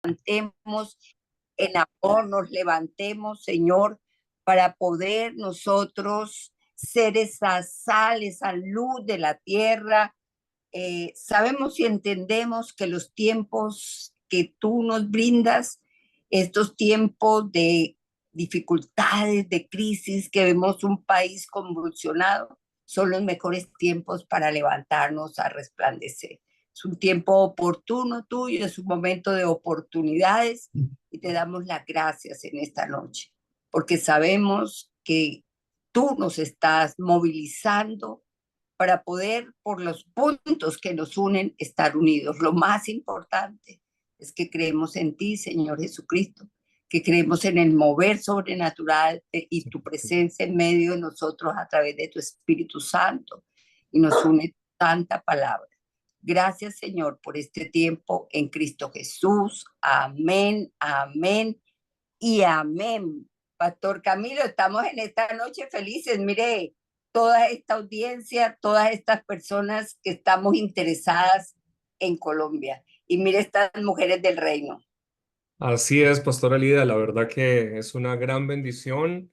levantemos en amor, nos levantemos, Señor, para poder nosotros ser esa sal, esa luz de la tierra. Sabemos y entendemos que los tiempos que tú nos brindas, estos tiempos de dificultades, de crisis, que vemos un país convulsionado, son los mejores tiempos para levantarnos a resplandecer. Es un tiempo oportuno tuyo, es un momento de oportunidades y te damos las gracias en esta noche, porque sabemos que tú nos estás movilizando para poder, por los puntos que nos unen, estar unidos. Lo más importante es que creemos en ti, Señor Jesucristo, que creemos en el mover sobrenatural y tu presencia en medio de nosotros a través de tu Espíritu Santo, y nos une tanta palabra. Gracias, Señor, por este tiempo en Cristo Jesús. Amén, amén y amén. Pastor Camilo, estamos en esta noche felices. Mire, toda esta audiencia, todas estas personas que estamos interesadas en Colombia. Y mire estas mujeres del reino. Así es, Pastora Lida, la verdad que es una gran bendición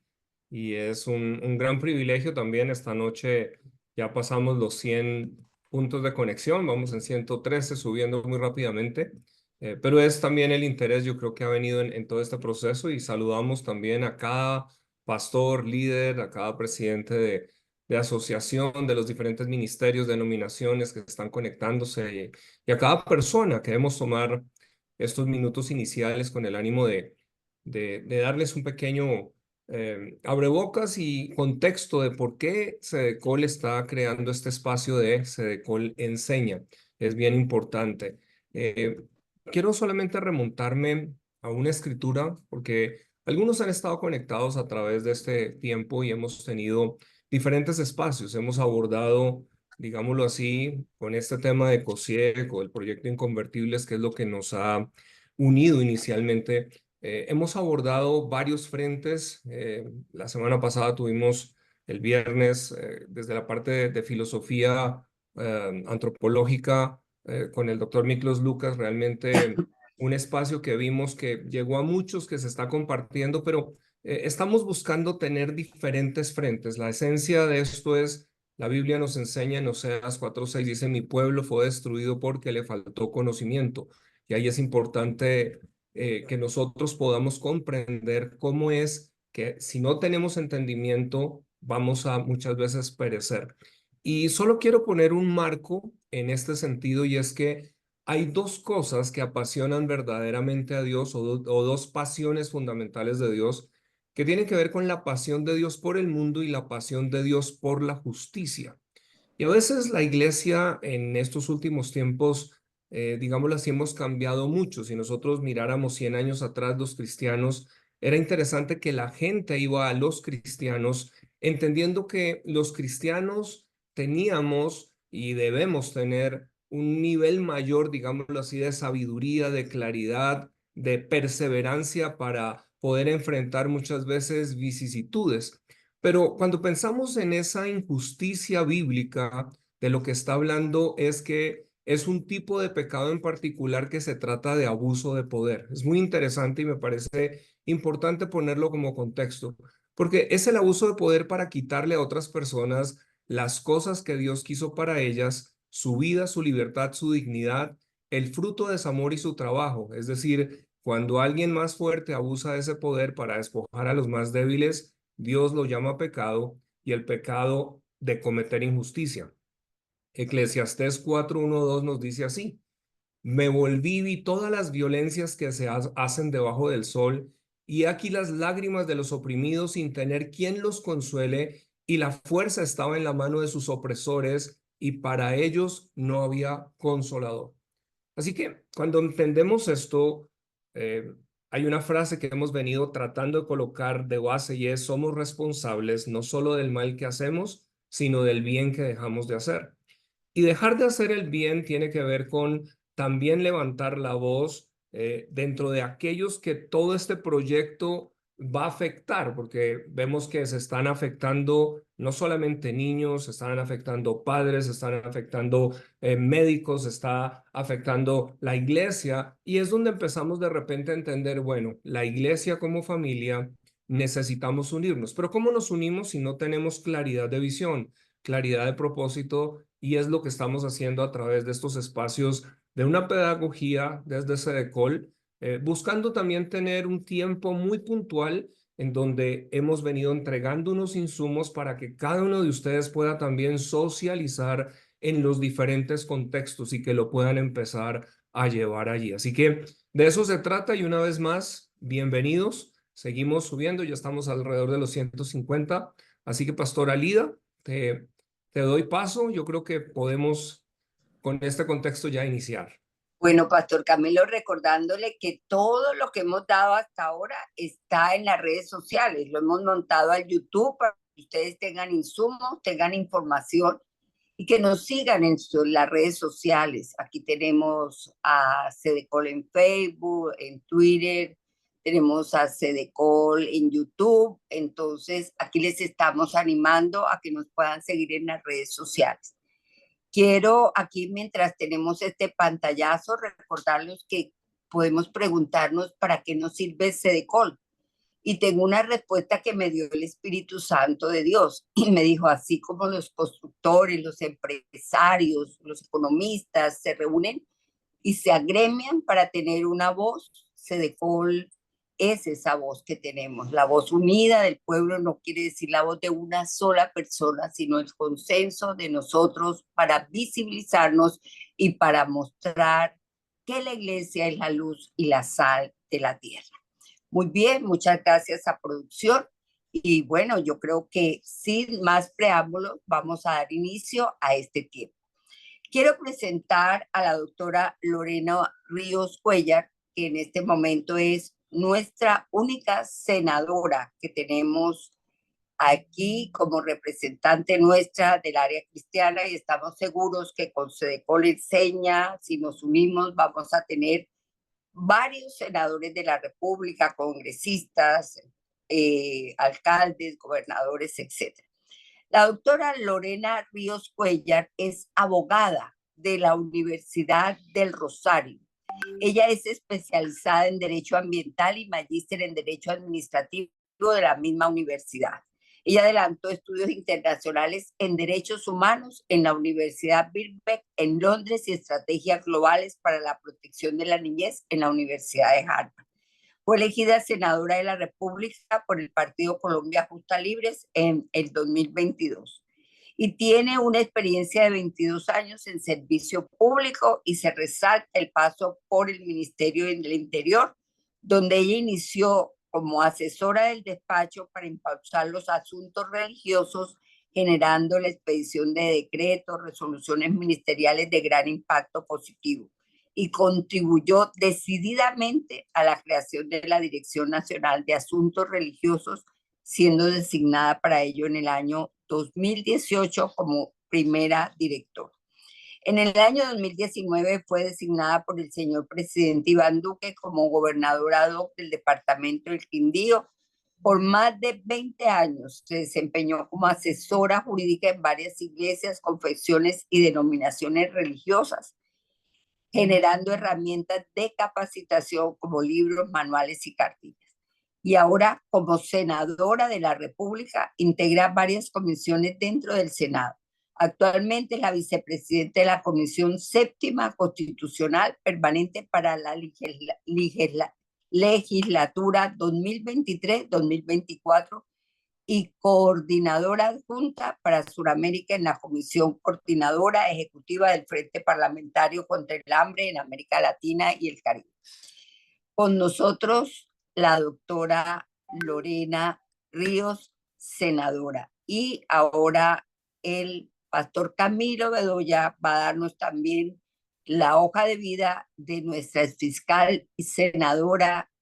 y es un gran privilegio también. Esta noche ya pasamos los 100 puntos de conexión, vamos en 113, subiendo muy rápidamente. Pero es también el interés, yo creo que ha venido en todo este proceso, y saludamos también a cada pastor, líder, a cada presidente de asociación, de los diferentes ministerios, denominaciones que están conectándose, y a cada persona. Queremos tomar estos minutos iniciales con el ánimo de darles un pequeño abrebocas y contexto de por qué Sedecol está creando este espacio de Sedecol Enseña. Es bien importante. Eh, Quiero solamente remontarme a una escritura, porque algunos han estado conectados a través de este tiempo y hemos tenido diferentes espacios. Hemos abordado, digámoslo así, con este tema de COSIEC o el proyecto Inconvertibles, que es lo que nos ha unido inicialmente. Hemos abordado varios frentes. La semana pasada tuvimos el viernes desde la parte de filosofía antropológica con el doctor Miklos Lucas, realmente un espacio que vimos que llegó a muchos, que se está compartiendo, pero estamos buscando tener diferentes frentes. La esencia de esto es: la Biblia nos enseña en Oseas 4:6, dice: mi pueblo fue destruido porque le faltó conocimiento. Y ahí es importante que nosotros podamos comprender cómo es que, si no tenemos entendimiento, vamos a muchas veces perecer. Y solo quiero poner un marco en este sentido, y es que hay dos cosas que apasionan verdaderamente a Dios, o dos pasiones fundamentales de Dios, que tienen que ver con la pasión de Dios por el mundo y la pasión de Dios por la justicia. Y a veces la iglesia en estos últimos tiempos, digámoslo así, hemos cambiado mucho. Si nosotros miráramos 100 años atrás, los cristianos, era interesante que la gente iba a los cristianos entendiendo que los cristianos teníamos y debemos tener un nivel mayor, digámoslo así, de sabiduría, de claridad, de perseverancia para poder enfrentar muchas veces vicisitudes. Pero cuando pensamos en esa injusticia bíblica, de lo que está hablando es que es un tipo de pecado en particular que se trata de abuso de poder. Es muy interesante y me parece importante ponerlo como contexto, porque es el abuso de poder para quitarle a otras personas las cosas que Dios quiso para ellas: su vida, su libertad, su dignidad, el fruto de su amor y su trabajo. Es decir, cuando alguien más fuerte abusa de ese poder para despojar a los más débiles, Dios lo llama pecado, y el pecado de cometer injusticia. Eclesiastés 4:1-2 nos dice así: me volví, vi todas las violencias que se hacen debajo del sol, y aquí las lágrimas de los oprimidos sin tener quien los consuele, y la fuerza estaba en la mano de sus opresores, y para ellos no había consolador. Así que cuando entendemos esto, eh, hay una frase que hemos venido tratando de colocar de base, y es: somos responsables no solo del mal que hacemos, sino del bien que dejamos de hacer. Y dejar de hacer el bien tiene que ver con también levantar la voz dentro de aquellos que todo este proyecto va a afectar, porque vemos que se están afectando no solamente niños, se están afectando padres, se están afectando médicos, se está afectando la iglesia, y es donde empezamos de repente a entender, bueno, la iglesia como familia necesitamos unirnos, pero ¿cómo nos unimos si no tenemos claridad de visión, claridad de propósito? Y es lo que estamos haciendo a través de estos espacios de una pedagogía desde Sedecol, buscando también tener un tiempo muy puntual en donde hemos venido entregando unos insumos para que cada uno de ustedes pueda también socializar en los diferentes contextos y que lo puedan empezar a llevar allí. Así que de eso se trata y una vez más, bienvenidos. Seguimos subiendo, ya estamos alrededor de los 150. Así que, Pastora Lida, te doy paso. Yo creo que podemos con este contexto ya iniciar. Bueno, Pastor Camilo, recordándole que todo lo que hemos dado hasta ahora está en las redes sociales. Lo hemos montado al YouTube para que ustedes tengan insumos, tengan información y que nos sigan en las redes sociales. Aquí tenemos a Cedecol en Facebook, en Twitter, tenemos a Cedecol en YouTube. Entonces, aquí les estamos animando a que nos puedan seguir en las redes sociales. Quiero aquí, mientras tenemos este pantallazo, recordarles que podemos preguntarnos para qué nos sirve Cedecol. Y tengo una respuesta que me dio el Espíritu Santo de Dios. Y me dijo, así como los constructores, los empresarios, los economistas se reúnen y se agremian para tener una voz, Cedecol es esa voz que tenemos. La voz unida del pueblo no quiere decir la voz de una sola persona, sino el consenso de nosotros para visibilizarnos y para mostrar que la iglesia es la luz y la sal de la tierra. Muy bien, muchas gracias a producción. Y bueno, yo creo que sin más preámbulos vamos a dar inicio a este tiempo. Quiero presentar a la doctora Lorena Ríos Cuellar, que en este momento es nuestra única senadora que tenemos aquí como representante nuestra del área cristiana, y estamos seguros que con Sedecol enseña, si nos unimos, vamos a tener varios senadores de la República, congresistas, alcaldes, gobernadores, etcétera. La doctora Lorena Ríos Cuellar es abogada de la Universidad del Rosario. Ella es especializada en Derecho Ambiental y magíster en Derecho Administrativo de la misma universidad. Ella adelantó estudios internacionales en Derechos Humanos en la Universidad Birkbeck en Londres y Estrategias Globales para la Protección de la Niñez en la Universidad de Harvard. Fue elegida senadora de la República por el Partido Colombia Justa Libres en el 2022 y tiene una experiencia de 22 años en servicio público y se resalta el paso por el Ministerio del Interior, donde ella inició como asesora del despacho para impulsar los asuntos religiosos, generando la expedición de decretos, resoluciones ministeriales de gran impacto positivo, y contribuyó decididamente a la creación de la Dirección Nacional de Asuntos Religiosos, siendo designada para ello en el año 2018 como primera directora. En el año 2019 fue designada por el señor presidente Iván Duque como gobernadora ad hoc del departamento del Quindío. Por más de 20 años se desempeñó como asesora jurídica en varias iglesias, confesiones y denominaciones religiosas, generando herramientas de capacitación como libros, manuales y cartillas. Y ahora, como senadora de la República, integra varias comisiones dentro del Senado. Actualmente es la vicepresidenta de la Comisión Séptima Constitucional Permanente para la legislatura 2023-2024 y coordinadora adjunta para Sudamérica en la Comisión Coordinadora Ejecutiva del Frente Parlamentario contra el Hambre en América Latina y el Caribe. Con nosotros la doctora Lorena Ríos, senadora. Y ahora el pastor Camilo Bedoya va a darnos también la hoja de vida de nuestra fiscal y senadora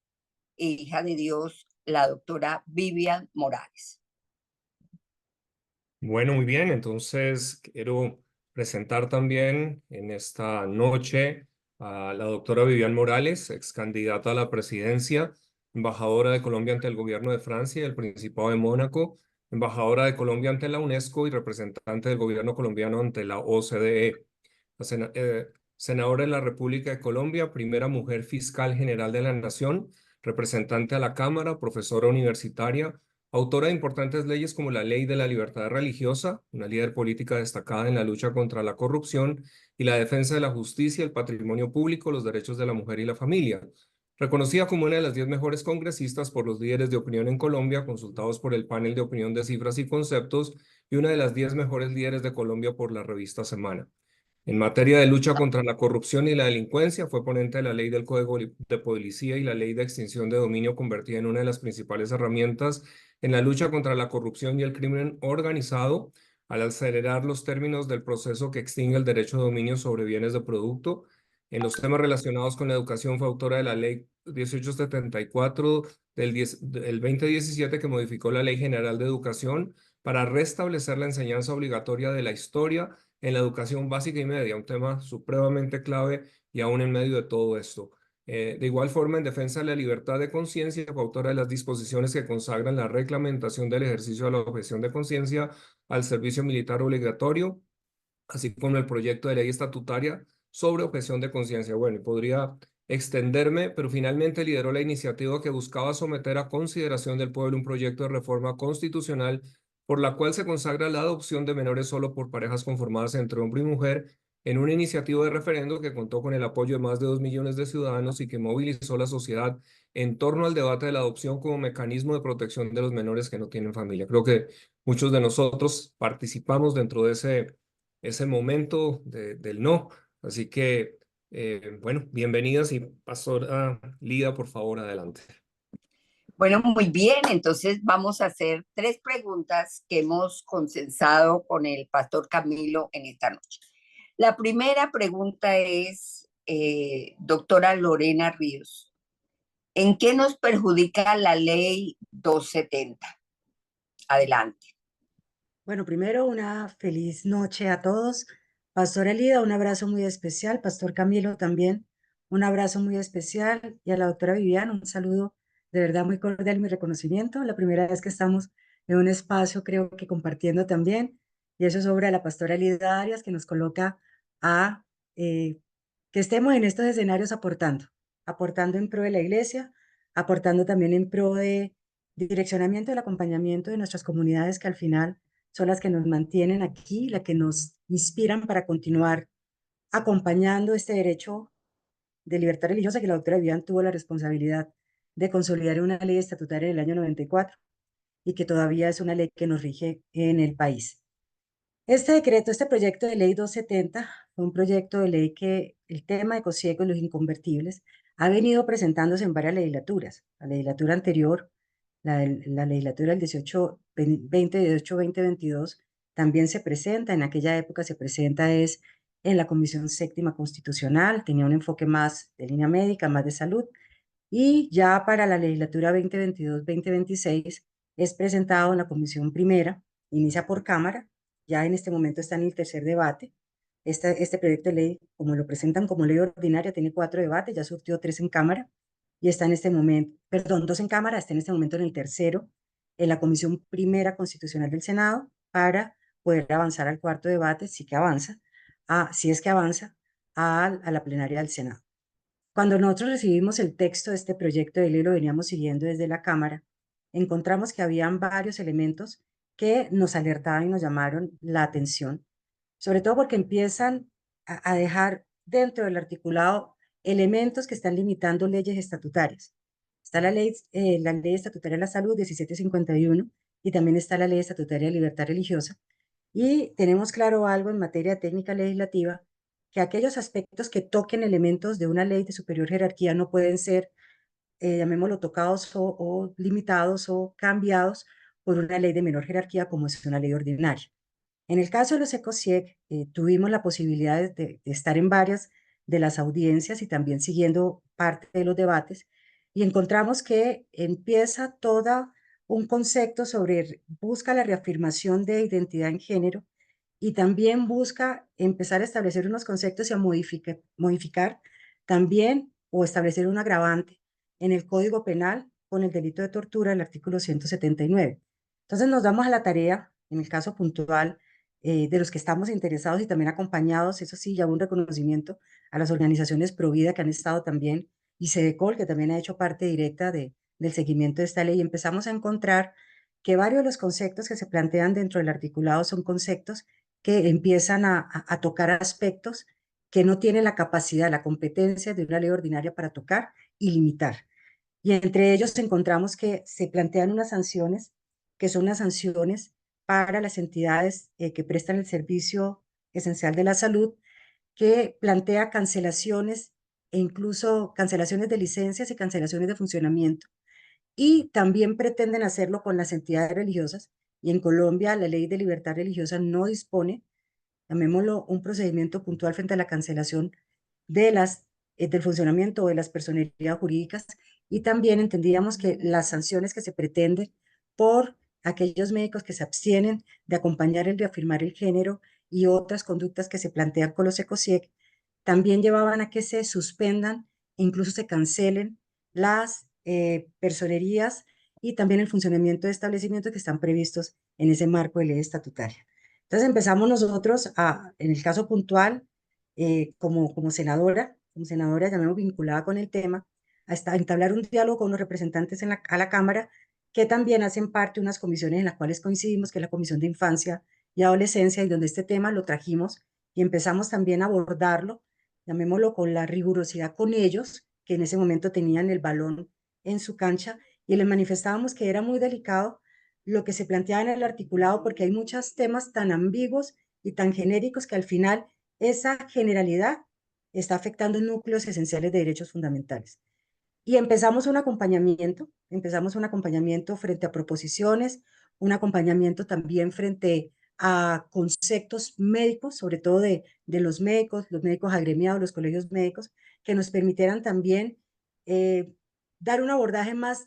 e hija de Dios, la doctora Vivian Morales. Bueno, muy bien. Entonces, quiero presentar también en esta noche a la doctora Vivian Morales, ex candidata a la presidencia embajadora de Colombia ante el gobierno de Francia y el Principado de Mónaco, embajadora de Colombia ante la UNESCO y representante del gobierno colombiano ante la OCDE. Senadora de la República de Colombia, primera mujer fiscal general de la Nación, representante a la Cámara, profesora universitaria, autora de importantes leyes como la Ley de la Libertad Religiosa, una líder política destacada en la lucha contra la corrupción y la defensa de la justicia, el patrimonio público, los derechos de la mujer y la familia. Reconocida como una de las 10 mejores congresistas por los líderes de opinión en Colombia, consultados por el panel de opinión de cifras y conceptos, y una de las 10 mejores líderes de Colombia por la revista Semana. En materia de lucha contra la corrupción y la delincuencia, fue ponente de la Ley del Código de Policía y la Ley de Extinción de Dominio, convertida en una de las principales herramientas en la lucha contra la corrupción y el crimen organizado, al acelerar los términos del proceso que extingue el derecho de dominio sobre bienes de producto. En los temas relacionados con la educación, fue autora de la Ley 1874 del 2017, que modificó la Ley General de Educación para restablecer la enseñanza obligatoria de la historia en la educación básica y media, un tema supremamente clave y aún en medio de todo esto. De igual forma, en defensa de la libertad de conciencia, fue autora de las disposiciones que consagran la reglamentación del ejercicio de la objeción de conciencia al servicio militar obligatorio, así como el proyecto de ley estatutaria sobre objeción de conciencia. Bueno, y podría extenderme, pero finalmente lideró la iniciativa que buscaba someter a consideración del pueblo un proyecto de reforma constitucional por la cual se consagra la adopción de menores solo por parejas conformadas entre hombre y mujer, en una iniciativa de referendo que contó con el apoyo de más de 2 millones de ciudadanos y que movilizó la sociedad en torno al debate de la adopción como mecanismo de protección de los menores que no tienen familia. Creo que muchos de nosotros participamos dentro de ese momento del no. Así que, bueno, bienvenidas, y Pastora Lida, por favor, adelante. Bueno, muy bien, entonces vamos a hacer tres preguntas que hemos consensado con el pastor Camilo en esta noche. La primera pregunta es, doctora Lorena Ríos, ¿en qué nos perjudica la ley 270? Adelante. Bueno, primero una feliz noche a todos. Pastor Elida, un abrazo muy especial. Pastor Camilo también, un abrazo muy especial. Y a la doctora Viviana, un saludo de verdad muy cordial, mi reconocimiento. La primera vez que estamos en un espacio, creo que compartiendo también. Y eso es obra de la pastora Elida Arias, que nos coloca a que estemos en estos escenarios aportando en pro de la iglesia, aportando también en pro de direccionamiento y el acompañamiento de nuestras comunidades, que al final son las que nos mantienen aquí, las que nos inspiran para continuar acompañando este derecho de libertad religiosa que la doctora Vivian tuvo la responsabilidad de consolidar en una ley estatutaria del año 94 y que todavía es una ley que nos rige en el país. Este decreto, este proyecto de ley 270, fue un proyecto de ley que el tema de ecociegos y los inconvertibles ha venido presentándose en varias legislaturas. La legislatura anterior, la legislatura del 2018-2022, también se presenta, en aquella época se presenta es en la Comisión Séptima Constitucional, tenía un enfoque más de línea médica, más de salud, y ya para la legislatura 2022-2026 es presentado en la Comisión Primera, inicia por Cámara, ya en este momento está en el tercer debate. Este proyecto de ley, como lo presentan como ley ordinaria, tiene 4 debates, ya surtió 3 en Cámara y está en este momento, perdón, 2 en Cámara, está en este momento en el tercero, en la Comisión Primera Constitucional del Senado, para poder avanzar al cuarto debate, si que avanza, si es que avanza, a la plenaria del Senado. Cuando nosotros recibimos el texto de este proyecto de ley, lo veníamos siguiendo desde la Cámara, encontramos que habían varios elementos que nos alertaban y nos llamaron la atención, sobre todo porque empiezan a dejar dentro del articulado elementos que están limitando leyes estatutarias. Está la ley estatutaria de la salud 1751 y también está la ley estatutaria de libertad religiosa. Y tenemos claro algo en materia técnica legislativa, que aquellos aspectos que toquen elementos de una ley de superior jerarquía no pueden ser, llamémoslo, tocados o limitados o cambiados por una ley de menor jerarquía como es una ley ordinaria. En el caso de los ECOSIEC, tuvimos la posibilidad de estar en varias de las audiencias y también siguiendo parte de los debates, y encontramos que empieza todo un concepto sobre, busca la reafirmación de identidad en género y también busca empezar a establecer unos conceptos y a modificar también o establecer un agravante en el Código Penal con el delito de tortura, el artículo 179. Entonces nos damos a la tarea, en el caso puntual, de los que estamos interesados y también acompañados, eso sí, ya un reconocimiento a las organizaciones pro vida que han estado también, y Cedecol, que también ha hecho parte directa del seguimiento de esta ley. Empezamos a encontrar que varios de los conceptos que se plantean dentro del articulado son conceptos que empiezan a tocar aspectos que no tienen la capacidad, la competencia de una ley ordinaria para tocar y limitar. Y entre ellos encontramos que se plantean unas sanciones, que son las sanciones para las entidades que prestan el servicio esencial de la salud, que plantea cancelaciones e incluso cancelaciones de licencias y cancelaciones de funcionamiento. Y también pretenden hacerlo con las entidades religiosas. Y en Colombia la ley de libertad religiosa no dispone, llamémoslo, un procedimiento puntual frente a la cancelación de del funcionamiento de las personerías jurídicas, y también entendíamos que las sanciones que se pretenden por aquellos médicos que se abstienen de acompañar el reafirmar el género y otras conductas que se plantean con los ECOSIEC también llevaban a que se suspendan e incluso se cancelen las personerías y también el funcionamiento de establecimientos que están previstos en ese marco de ley estatutaria. Entonces empezamos nosotros en el caso puntual, como senadora ya me hemos vinculada con el tema, a entablar un diálogo con los representantes a la Cámara, que también hacen parte de unas comisiones en las cuales coincidimos, que es la Comisión de Infancia y Adolescencia, y donde este tema lo trajimos y empezamos también a abordarlo, llamémoslo, con la rigurosidad con ellos, que en ese momento tenían el balón en su cancha, y les manifestábamos que era muy delicado lo que se planteaba en el articulado, porque hay muchos temas tan ambiguos y tan genéricos que al final esa generalidad está afectando núcleos esenciales de derechos fundamentales. Y empezamos un acompañamiento frente a proposiciones, un acompañamiento también frente a conceptos médicos, sobre todo de los médicos agremiados, los colegios médicos, que nos permitieran también dar un abordaje más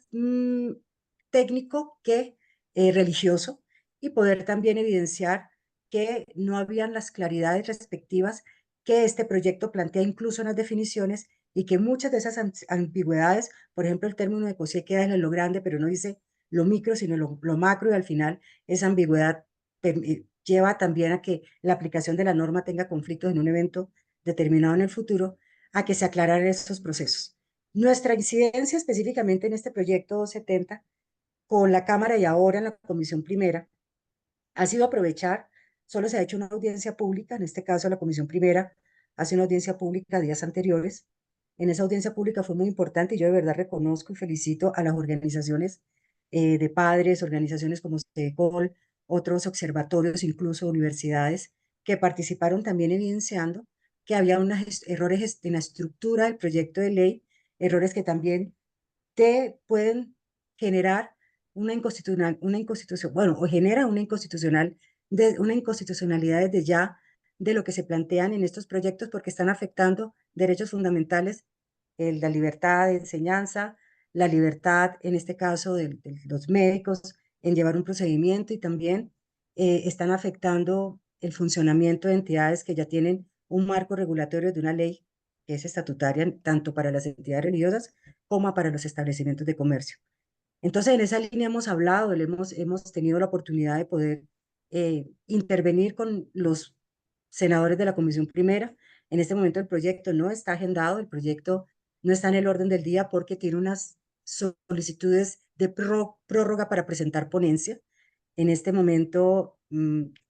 técnico que religioso, y poder también evidenciar que no habían las claridades respectivas que este proyecto plantea incluso en las definiciones, y que muchas de esas ambigüedades, por ejemplo, el término de COSIE queda en lo grande, pero no dice lo micro, sino lo macro, y al final esa ambigüedad lleva también a que la aplicación de la norma tenga conflictos en un evento determinado en el futuro, a que se aclararan estos procesos. Nuestra incidencia específicamente en este proyecto 270 con la Cámara y ahora en la Comisión Primera ha sido aprovechar, solo se ha hecho una audiencia pública, en este caso la Comisión Primera hace una audiencia pública días anteriores. En esa audiencia pública fue muy importante, y yo de verdad reconozco y felicito a las organizaciones de padres, organizaciones como CEDECOL, otros observatorios, incluso universidades, que participaron también evidenciando que había unos errores en la estructura del proyecto de ley, errores que también te pueden generar una inconstitución, bueno, o genera una inconstitucionalidad desde ya de lo que se plantean en estos proyectos, porque están afectando derechos fundamentales, la libertad de enseñanza, la libertad, en este caso, de los médicos en llevar un procedimiento, y también están afectando el funcionamiento de entidades que ya tienen un marco regulatorio de una ley que es estatutaria tanto para las entidades religiosas como para los establecimientos de comercio. Entonces, en esa línea hemos hablado, hemos tenido la oportunidad de poder intervenir con los senadores de la Comisión Primera. En este momento el proyecto no está agendado, el proyecto no está en el orden del día porque tiene unas solicitudes de prórroga para presentar ponencia. En este momento,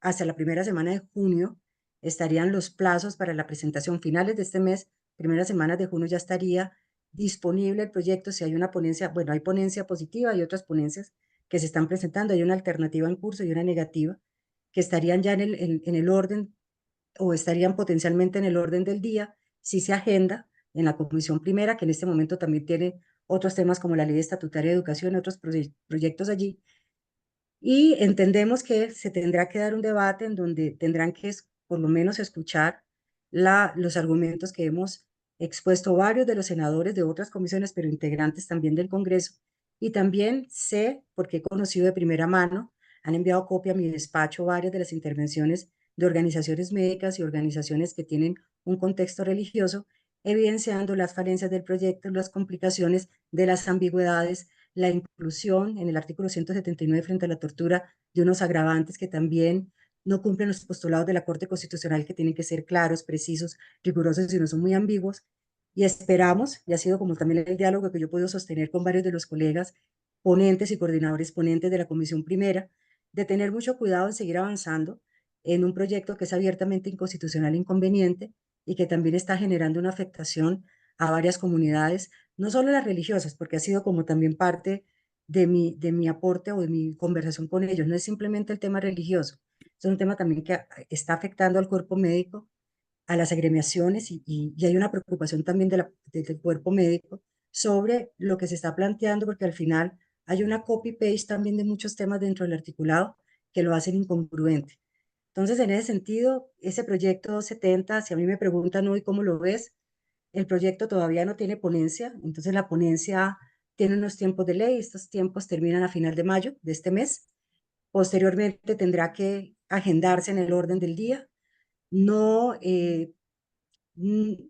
hacia la primera semana de junio, estarían los plazos para la presentación. Finales de este mes, primeras semanas de junio, ya estaría disponible el proyecto. Si hay una ponencia, bueno, hay ponencia positiva y otras ponencias que se están presentando, hay una alternativa en curso y una negativa, que estarían ya en el orden, o estarían potencialmente en el orden del día, si se agenda en la Comisión Primera, que en este momento también tiene otros temas como la Ley Estatutaria de Educación y otros proyectos allí. Y entendemos que se tendrá que dar un debate en donde tendrán que por lo menos escuchar los argumentos que hemos expuesto varios de los senadores de otras comisiones, pero integrantes también del Congreso. Y también sé, porque he conocido de primera mano, han enviado copia a mi despacho varias de las intervenciones de organizaciones médicas y organizaciones que tienen un contexto religioso, evidenciando las falencias del proyecto, las complicaciones de las ambigüedades, la inclusión en el artículo 179 frente a la tortura de unos agravantes que también no cumplen los postulados de la Corte Constitucional, que tienen que ser claros, precisos, rigurosos y no son muy ambiguos. Y esperamos, y ha sido como también el diálogo que yo he podido sostener con varios de los colegas ponentes y coordinadores ponentes de la Comisión Primera, de tener mucho cuidado en seguir avanzando en un proyecto que es abiertamente inconstitucional e inconveniente y que también está generando una afectación a varias comunidades, no solo las religiosas, porque ha sido como también parte de mi aporte o de mi conversación con ellos. No es simplemente el tema religioso, es un tema también que está afectando al cuerpo médico, a las agremiaciones y hay una preocupación también del cuerpo médico sobre lo que se está planteando, porque al final hay una copy-paste también de muchos temas dentro del articulado que lo hacen incongruente. Entonces, en ese sentido, ese proyecto 270, si a mí me preguntan hoy cómo lo ves, el proyecto todavía no tiene ponencia, entonces la ponencia tiene unos tiempos de ley, estos tiempos terminan a final de mayo de este mes, posteriormente tendrá que agendarse en el orden del día. No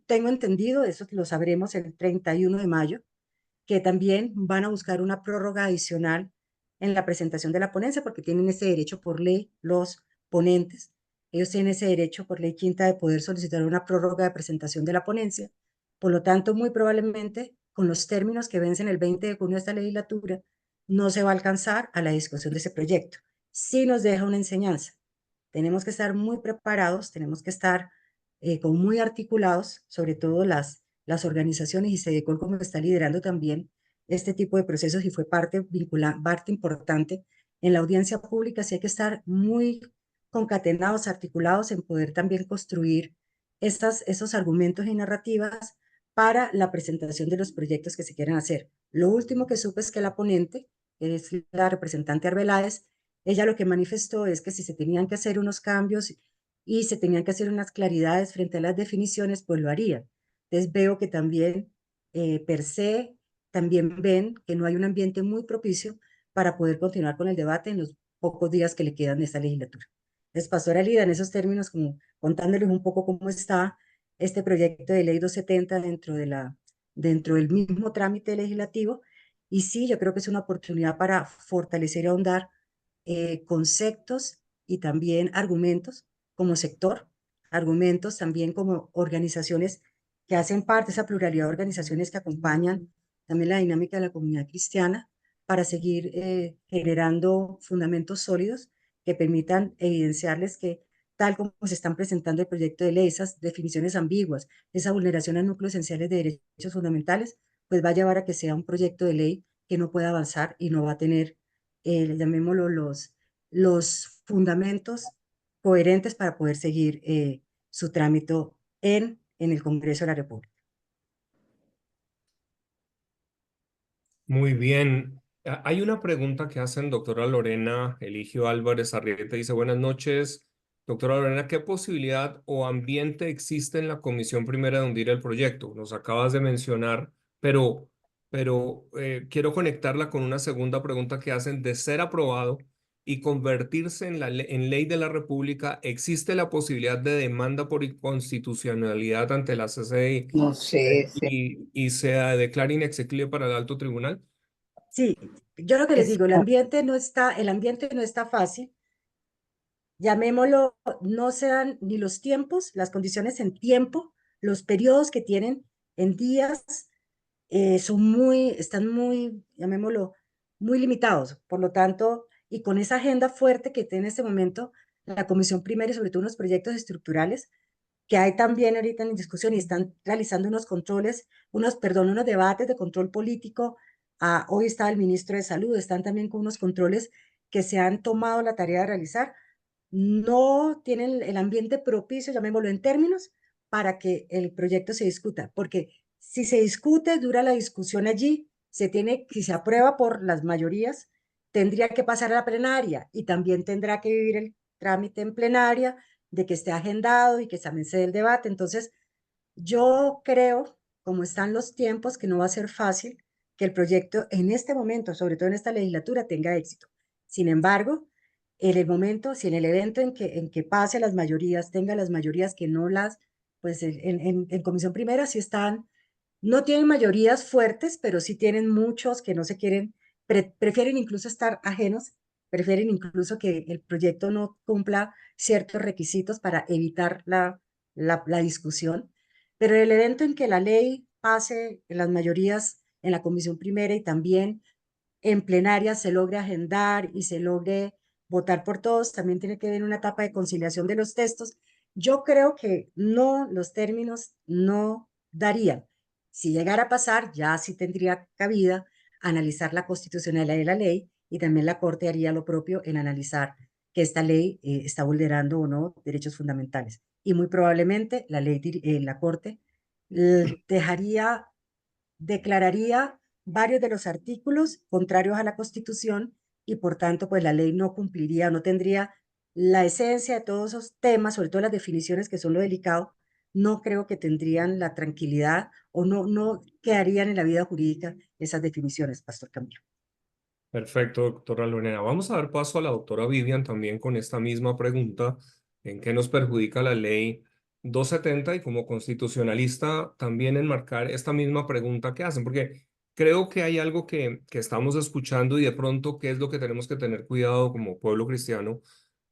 tengo entendido, eso lo sabremos el 31 de mayo, que también van a buscar una prórroga adicional en la presentación de la ponencia, porque tienen ese derecho por ley los ponentes. Ellos tienen ese derecho por ley quinta de poder solicitar una prórroga de presentación de la ponencia. Por lo tanto, muy probablemente, con los términos que vencen el 20 de junio de esta legislatura, no se va a alcanzar a la discusión de ese proyecto. Sí nos deja una enseñanza. Tenemos que estar muy preparados, tenemos que estar como muy articulados, sobre todo las organizaciones, y SEDECOL como está liderando también este tipo de procesos y fue parte importante en la audiencia pública. Sí hay que estar muy concatenados, articulados en poder también construir esos argumentos y narrativas para la presentación de los proyectos que se quieran hacer. Lo último que supe es que la ponente, que es la representante Arbeláez, ella lo que manifestó es que si se tenían que hacer unos cambios y se tenían que hacer unas claridades frente a las definiciones, pues lo harían. Entonces veo que también per se también ven que no hay un ambiente muy propicio para poder continuar con el debate en los pocos días que le quedan de esta legislatura. Entonces, Pastora Lida, en esos términos, como contándoles un poco cómo está este proyecto de ley 270 dentro del mismo trámite legislativo, y sí, yo creo que es una oportunidad para fortalecer y ahondar conceptos y también argumentos como sector, argumentos también como organizaciones que hacen parte de esa pluralidad de organizaciones que acompañan también la dinámica de la comunidad cristiana para seguir generando fundamentos sólidos que permitan evidenciarles que tal como se están presentando el proyecto de ley, esas definiciones ambiguas, esa vulneración a núcleos esenciales de derechos fundamentales, pues va a llevar a que sea un proyecto de ley que no pueda avanzar y no va a tener, llamémoslo, los fundamentos coherentes para poder seguir su trámite en el Congreso de la República. Muy bien. Hay una pregunta que hacen doctora Lorena Eligio Álvarez Arrieta. Dice, buenas noches, doctora Lorena, ¿qué posibilidad o ambiente existe en la Comisión Primera de hundir el proyecto? Nos acabas de mencionar, pero quiero conectarla con una segunda pregunta que hacen. De ser aprobado y convertirse en ley de la República, ¿existe la posibilidad de demanda por inconstitucionalidad ante la CCI No sé, y se declara inexequible para el alto tribunal? Sí, yo lo que les es, digo, el ambiente no está fácil, llamémoslo, no se dan ni los tiempos, las condiciones en tiempo, los periodos que tienen en días están muy, llamémoslo, muy limitados. Por lo tanto, y con esa agenda fuerte que tiene en este momento la Comisión Primera y sobre todo unos proyectos estructurales que hay también ahorita en discusión y están realizando unos controles, unos debates de control político. Hoy está el ministro de Salud, están también con unos controles que se han tomado la tarea de realizar. No tienen el ambiente propicio, llamémoslo en términos, para que el proyecto se discuta, porque si se discute, dura la discusión allí, si se aprueba por las mayorías, tendría que pasar a la plenaria y también tendrá que vivir el trámite en plenaria, de que esté agendado y que también se dé el debate. Entonces, yo creo, como están los tiempos, que no va a ser fácil que el proyecto en este momento, sobre todo en esta legislatura, tenga éxito. Sin embargo, en el momento, si en el evento en que pase las mayorías, tenga las mayorías que no las, pues en Comisión Primera sí están, no tienen mayorías fuertes, pero sí tienen muchos que no se quieren prefieren incluso estar ajenos, prefieren incluso que el proyecto no cumpla ciertos requisitos para evitar la discusión. Pero el evento en que la ley pase en las mayorías en la comisión primera y también en plenaria se logre agendar y se logre votar por todos, también tiene que haber una etapa de conciliación de los textos. Yo creo que no, los términos no darían. Si llegara a pasar, ya sí tendría cabida analizar la constitucionalidad de la ley y también la Corte haría lo propio en analizar que esta ley está vulnerando o no derechos fundamentales. Y muy probablemente la Corte dejaría, declararía varios de los artículos contrarios a la Constitución y por tanto pues la ley no cumpliría, no tendría la esencia de todos esos temas, sobre todo las definiciones que son lo delicado, no creo que tendrían la tranquilidad o no quedarían en la vida jurídica esas definiciones, Pastor Camilo. Perfecto, doctora Lorena. Vamos a dar paso a la doctora Vivian también con esta misma pregunta. ¿En qué nos perjudica la ley 270? Y como constitucionalista también enmarcar esta misma pregunta que hacen, porque creo que hay algo que estamos escuchando y de pronto qué es lo que tenemos que tener cuidado como pueblo cristiano,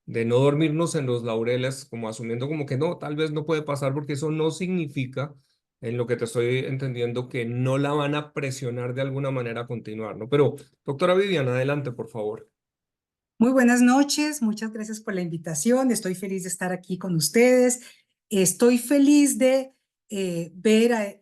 de no dormirnos en los laureles, como asumiendo como que no, tal vez no puede pasar, porque eso no significa, en lo que te estoy entendiendo, que no la van a presionar de alguna manera a continuar, ¿no? Pero, doctora Viviana, adelante, por favor. Muy buenas noches, muchas gracias por la invitación. Estoy feliz de estar aquí con ustedes. Estoy feliz de ver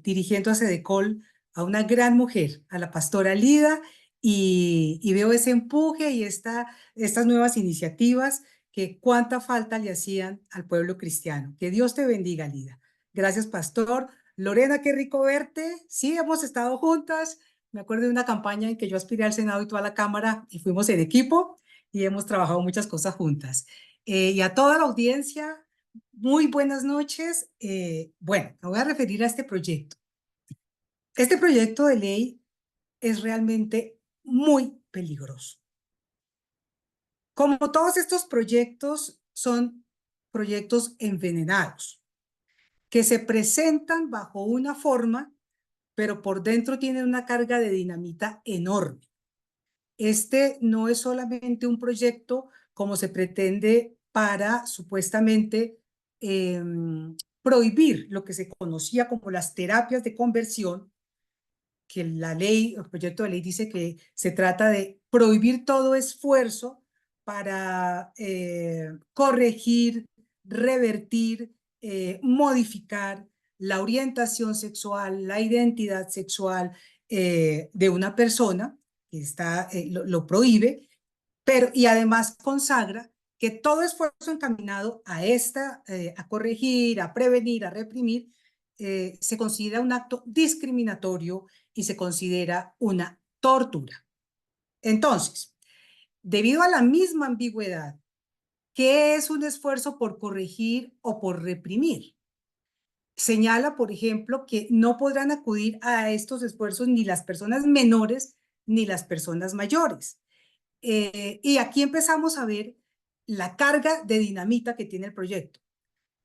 dirigiendo a Sedecol a una gran mujer, a la pastora Lida, y veo ese empuje y estas nuevas iniciativas que cuánta falta le hacían al pueblo cristiano. Que Dios te bendiga, Lida. Gracias, pastor. Lorena, qué rico verte. Sí, hemos estado juntas. Me acuerdo de una campaña en que yo aspiré al Senado y tú a la Cámara y fuimos en equipo y hemos trabajado muchas cosas juntas. Y a toda la audiencia, muy buenas noches. Bueno, me voy a referir a este proyecto. Este proyecto de ley es realmente muy peligroso. Como todos estos proyectos, son proyectos envenenados que se presentan bajo una forma, pero por dentro tienen una carga de dinamita enorme. Este no es solamente un proyecto como se pretende para supuestamente prohibir lo que se conocía como las terapias de conversión, que la ley, el proyecto de ley dice que se trata de prohibir todo esfuerzo para corregir, revertir, modificar la orientación sexual, la identidad sexual de una persona, que lo prohíbe, pero y además consagra que todo esfuerzo encaminado a corregir, a prevenir, a reprimir, se considera un acto discriminatorio y se considera una tortura. Entonces, debido a la misma ambigüedad, ¿qué es un esfuerzo por corregir o por reprimir? Señala, por ejemplo, que no podrán acudir a estos esfuerzos ni las personas menores ni las personas mayores. Y aquí empezamos a ver la carga de dinamita que tiene el proyecto.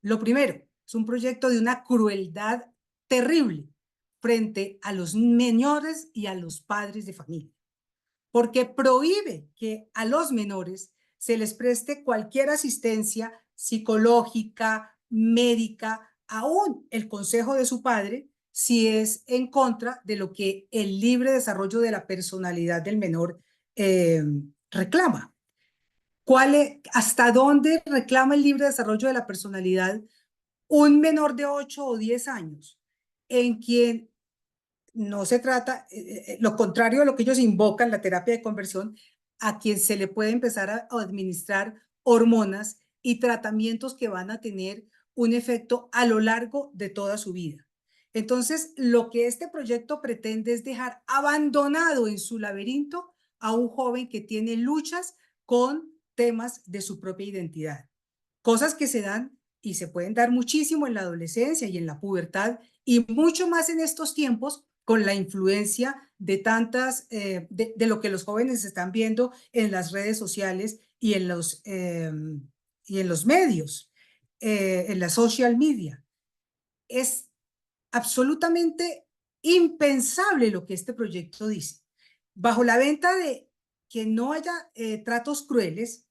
Lo primero, es un proyecto de una crueldad terrible frente a los menores y a los padres de familia, porque prohíbe que a los menores se les preste cualquier asistencia psicológica, médica, aún el consejo de su padre, si es en contra de lo que el libre desarrollo de la personalidad del menor reclama. ¿Hasta dónde reclama el libre desarrollo de la personalidad un menor de 8 o 10 años, en quien no se trata, lo contrario de lo que ellos invocan, la terapia de conversión, a quien se le puede empezar a administrar hormonas y tratamientos que van a tener un efecto a lo largo de toda su vida? Entonces, lo que este proyecto pretende es dejar abandonado en su laberinto a un joven que tiene luchas con temas de su propia identidad. Cosas que se dan y se pueden dar muchísimo en la adolescencia y en la pubertad y mucho más en estos tiempos con la influencia de de lo que los jóvenes están viendo en las redes sociales y en los medios, en la social media. Es absolutamente impensable lo que este proyecto dice. bajo la venta de que no haya tratos crueles,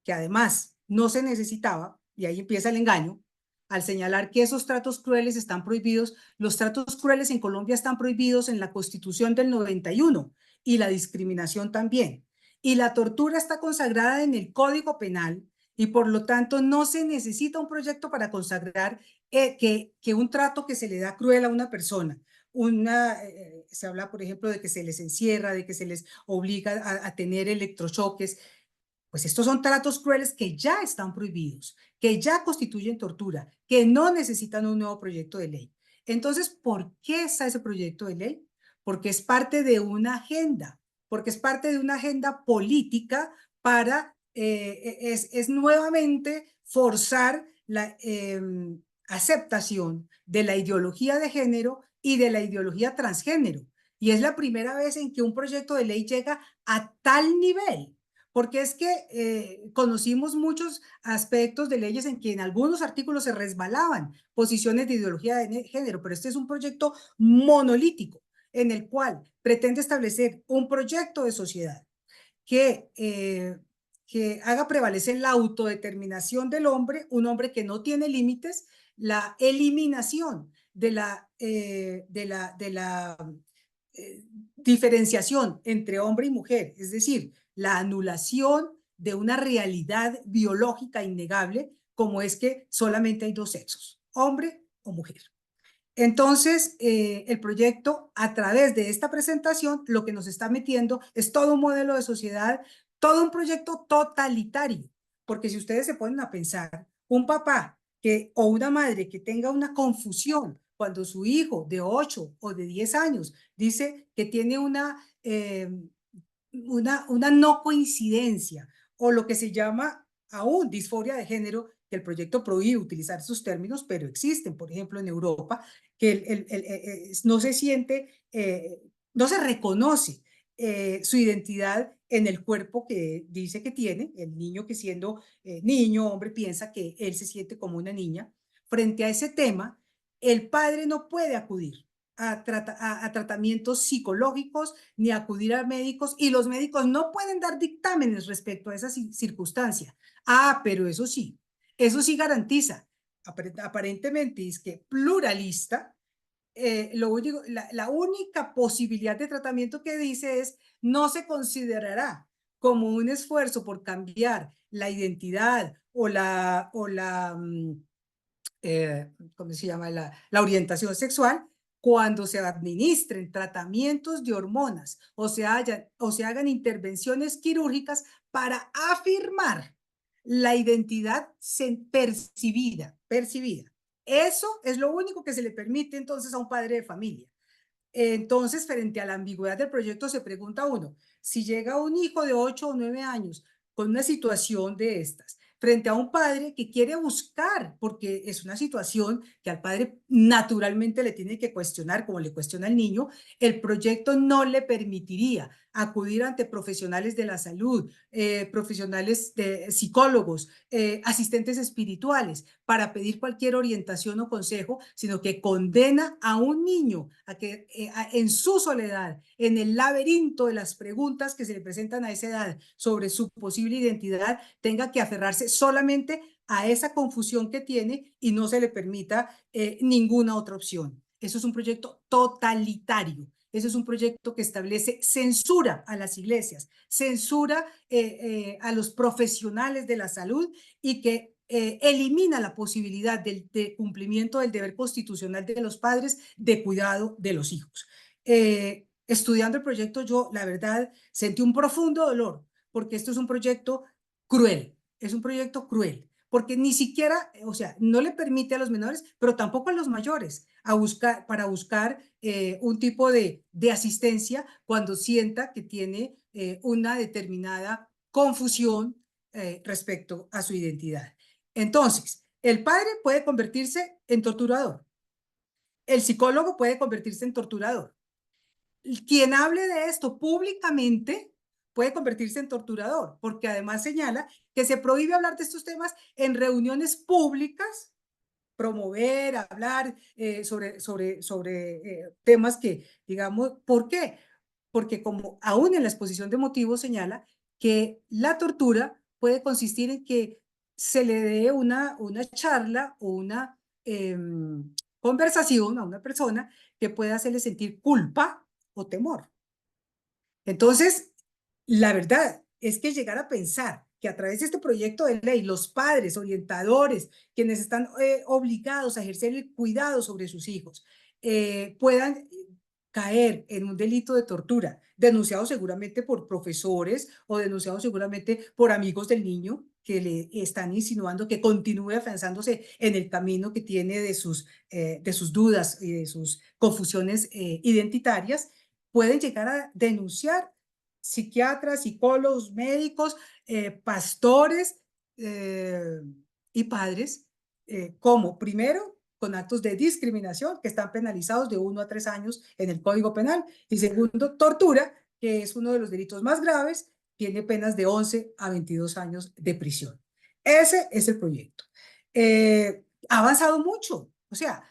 que además no se necesitaba, y ahí empieza el engaño, al señalar que esos tratos crueles están prohibidos. Los tratos crueles en Colombia están prohibidos en la Constitución del 91 y la discriminación también. Y la tortura está consagrada en el Código Penal y por lo tanto no se necesita un proyecto para consagrar que un trato que se le da cruel a una persona, se habla, por ejemplo, de que se les encierra, de que se les obliga a tener electrochoques. Pues estos son tratos crueles que ya están prohibidos, que ya constituyen tortura, que no necesitan un nuevo proyecto de ley. Entonces, ¿por qué está ese proyecto de ley? Porque es parte de una agenda, porque es parte de una agenda política para, es nuevamente forzar la aceptación de la ideología de género y de la ideología transgénero. Y es la primera vez en que un proyecto de ley llega a tal nivel, porque es que conocimos muchos aspectos de leyes en que en algunos artículos se resbalaban posiciones de ideología de género, pero este es un proyecto monolítico en el cual pretende establecer un proyecto de sociedad que haga prevalecer la autodeterminación del hombre, un hombre que no tiene límites, la eliminación de la diferenciación entre hombre y mujer, es decir, la anulación de una realidad biológica innegable, como es que solamente hay dos sexos, hombre o mujer. Entonces, el proyecto, a través de esta presentación, lo que nos está metiendo es todo un modelo de sociedad, todo un proyecto totalitario, porque si ustedes se ponen a pensar, un papá o una madre que tenga una confusión cuando su hijo de 8 o de 10 años dice que tiene una no coincidencia o lo que se llama aún disforia de género, que el proyecto prohíbe utilizar esos términos, pero existen, por ejemplo, en Europa, que no se siente, no se reconoce su identidad en el cuerpo que dice que tiene, el niño que siendo niño, hombre, piensa que él se siente como una niña. Frente a ese tema, el padre no puede acudir a tratamientos psicológicos ni acudir a médicos y los médicos no pueden dar dictámenes respecto a esa circunstancia. Pero eso sí garantiza, aparentemente es que pluralista, la única posibilidad de tratamiento que dice es no se considerará como un esfuerzo por cambiar la identidad o ¿cómo se llama? La orientación sexual cuando se administren tratamientos de hormonas o se hagan intervenciones quirúrgicas para afirmar la identidad percibida. Eso es lo único que se le permite entonces a un padre de familia. Entonces, frente a la ambigüedad del proyecto, se pregunta uno, si llega un hijo de 8 o 9 años con una situación de estas, frente a un padre que quiere buscar, porque es una situación que al padre naturalmente le tiene que cuestionar, como le cuestiona al niño, el proyecto no le permitiría acudir ante profesionales de la salud, profesionales de psicólogos, asistentes espirituales, para pedir cualquier orientación o consejo, sino que condena a un niño a que en su soledad, en el laberinto de las preguntas que se le presentan a esa edad sobre su posible identidad, tenga que aferrarse solamente a esa confusión que tiene y no se le permita ninguna otra opción. Eso es un proyecto totalitario. Eso es un proyecto que establece censura a las iglesias, censura a los profesionales de la salud y que elimina la posibilidad de cumplimiento del deber constitucional de los padres de cuidado de los hijos. Estudiando el proyecto, yo, la verdad, sentí un profundo dolor, porque esto es un proyecto cruel, porque ni siquiera, o sea, no le permite a los menores, pero tampoco a los mayores, para buscar un tipo de asistencia cuando sienta que tiene una determinada confusión respecto a su identidad. Entonces, el padre puede convertirse en torturador, el psicólogo puede convertirse en torturador, quien hable de esto públicamente puede convertirse en torturador, porque además señala que se prohíbe hablar de estos temas en reuniones públicas, promover, hablar sobre temas que, digamos, ¿por qué? porque como aún en la exposición de motivos señala que la tortura puede consistir en que se le dé una charla o una conversación a una persona que pueda hacerle sentir culpa o temor. Entonces, la verdad es que llegar a pensar que a través de este proyecto de ley, los padres, orientadores, quienes están obligados a ejercer el cuidado sobre sus hijos, puedan caer en un delito de tortura, denunciado seguramente por profesores o denunciado seguramente por amigos del niño que le están insinuando que continúe afianzándose en el camino que tiene de sus dudas y de sus confusiones identitarias, pueden llegar a denunciar psiquiatras, psicólogos, médicos, pastores y padres, como primero con actos de discriminación que están penalizados de 1 a 3 años en el Código Penal, y segundo, tortura, que es uno de los delitos más graves, tiene penas de 11 a 22 años de prisión. Ese es el proyecto. Ha avanzado mucho, o sea,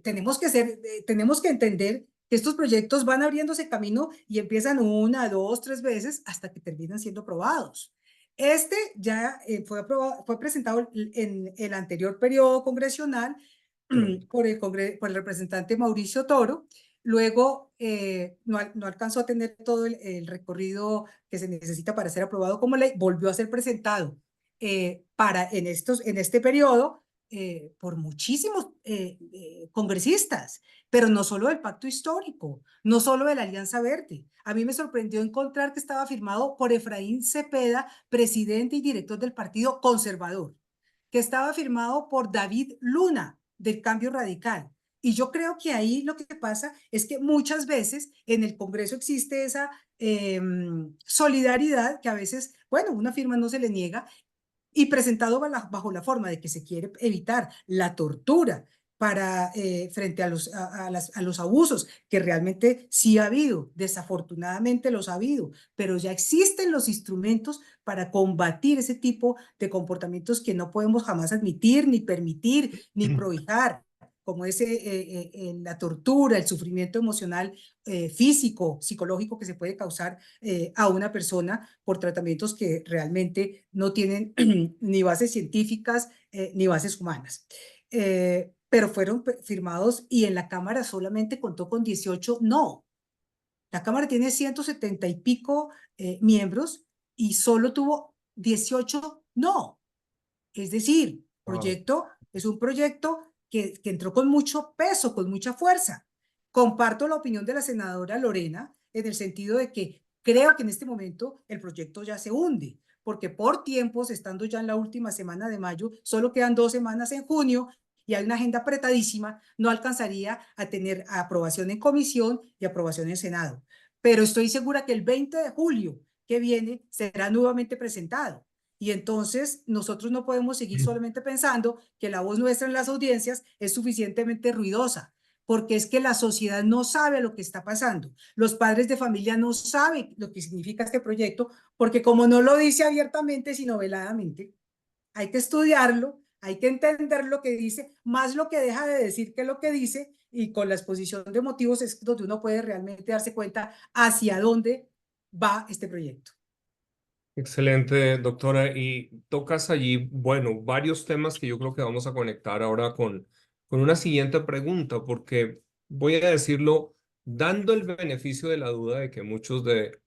tenemos que entender que estos proyectos van abriéndose camino y empiezan 1, 2, 3 veces hasta que terminan siendo aprobados. Este ya fue presentado en el anterior periodo congresional por el representante Mauricio Toro. Luego no alcanzó a tener todo el recorrido que se necesita para ser aprobado como ley. Volvió a ser presentado en este periodo por muchísimos congresistas, pero no solo del Pacto Histórico, no solo de la Alianza Verde. A mí me sorprendió encontrar que estaba firmado por Efraín Cepeda, presidente y director del Partido Conservador, que estaba firmado por David Luna, del Cambio Radical. Y yo creo que ahí lo que pasa es que muchas veces en el Congreso existe esa solidaridad que a veces, bueno, una firma no se le niega, y presentado bajo la forma de que se quiere evitar la tortura frente a los abusos, que realmente sí ha habido, desafortunadamente los ha habido, pero ya existen los instrumentos para combatir ese tipo de comportamientos que no podemos jamás admitir, ni permitir, ni prohijar, como es la tortura, el sufrimiento emocional, físico, psicológico que se puede causar a una persona por tratamientos que realmente no tienen ni bases científicas ni bases humanas. Pero fueron firmados y en la Cámara solamente contó con 18 no. La Cámara tiene 170 y pico miembros y solo tuvo 18 no. Es decir, es un proyecto que entró con mucho peso, con mucha fuerza. Comparto la opinión de la senadora Lorena en el sentido de que creo que en este momento el proyecto ya se hunde, porque por tiempos, estando ya en la última semana de mayo, solo quedan 2 semanas en junio y hay una agenda apretadísima, no alcanzaría a tener aprobación en comisión y aprobación en Senado. Pero estoy segura que el 20 de julio que viene será nuevamente presentado. Y entonces nosotros no podemos seguir solamente pensando que la voz nuestra en las audiencias es suficientemente ruidosa, porque es que la sociedad no sabe lo que está pasando. Los padres de familia no saben lo que significa este proyecto, porque como no lo dice abiertamente, sino veladamente, hay que estudiarlo, hay que entender lo que dice, más lo que deja de decir que lo que dice, y con la exposición de motivos es donde uno puede realmente darse cuenta hacia dónde va este proyecto. Excelente, doctora. Y tocas allí, bueno, varios temas que yo creo que vamos a conectar ahora con una siguiente pregunta, porque voy a decirlo, dando el beneficio de la duda de que muchos de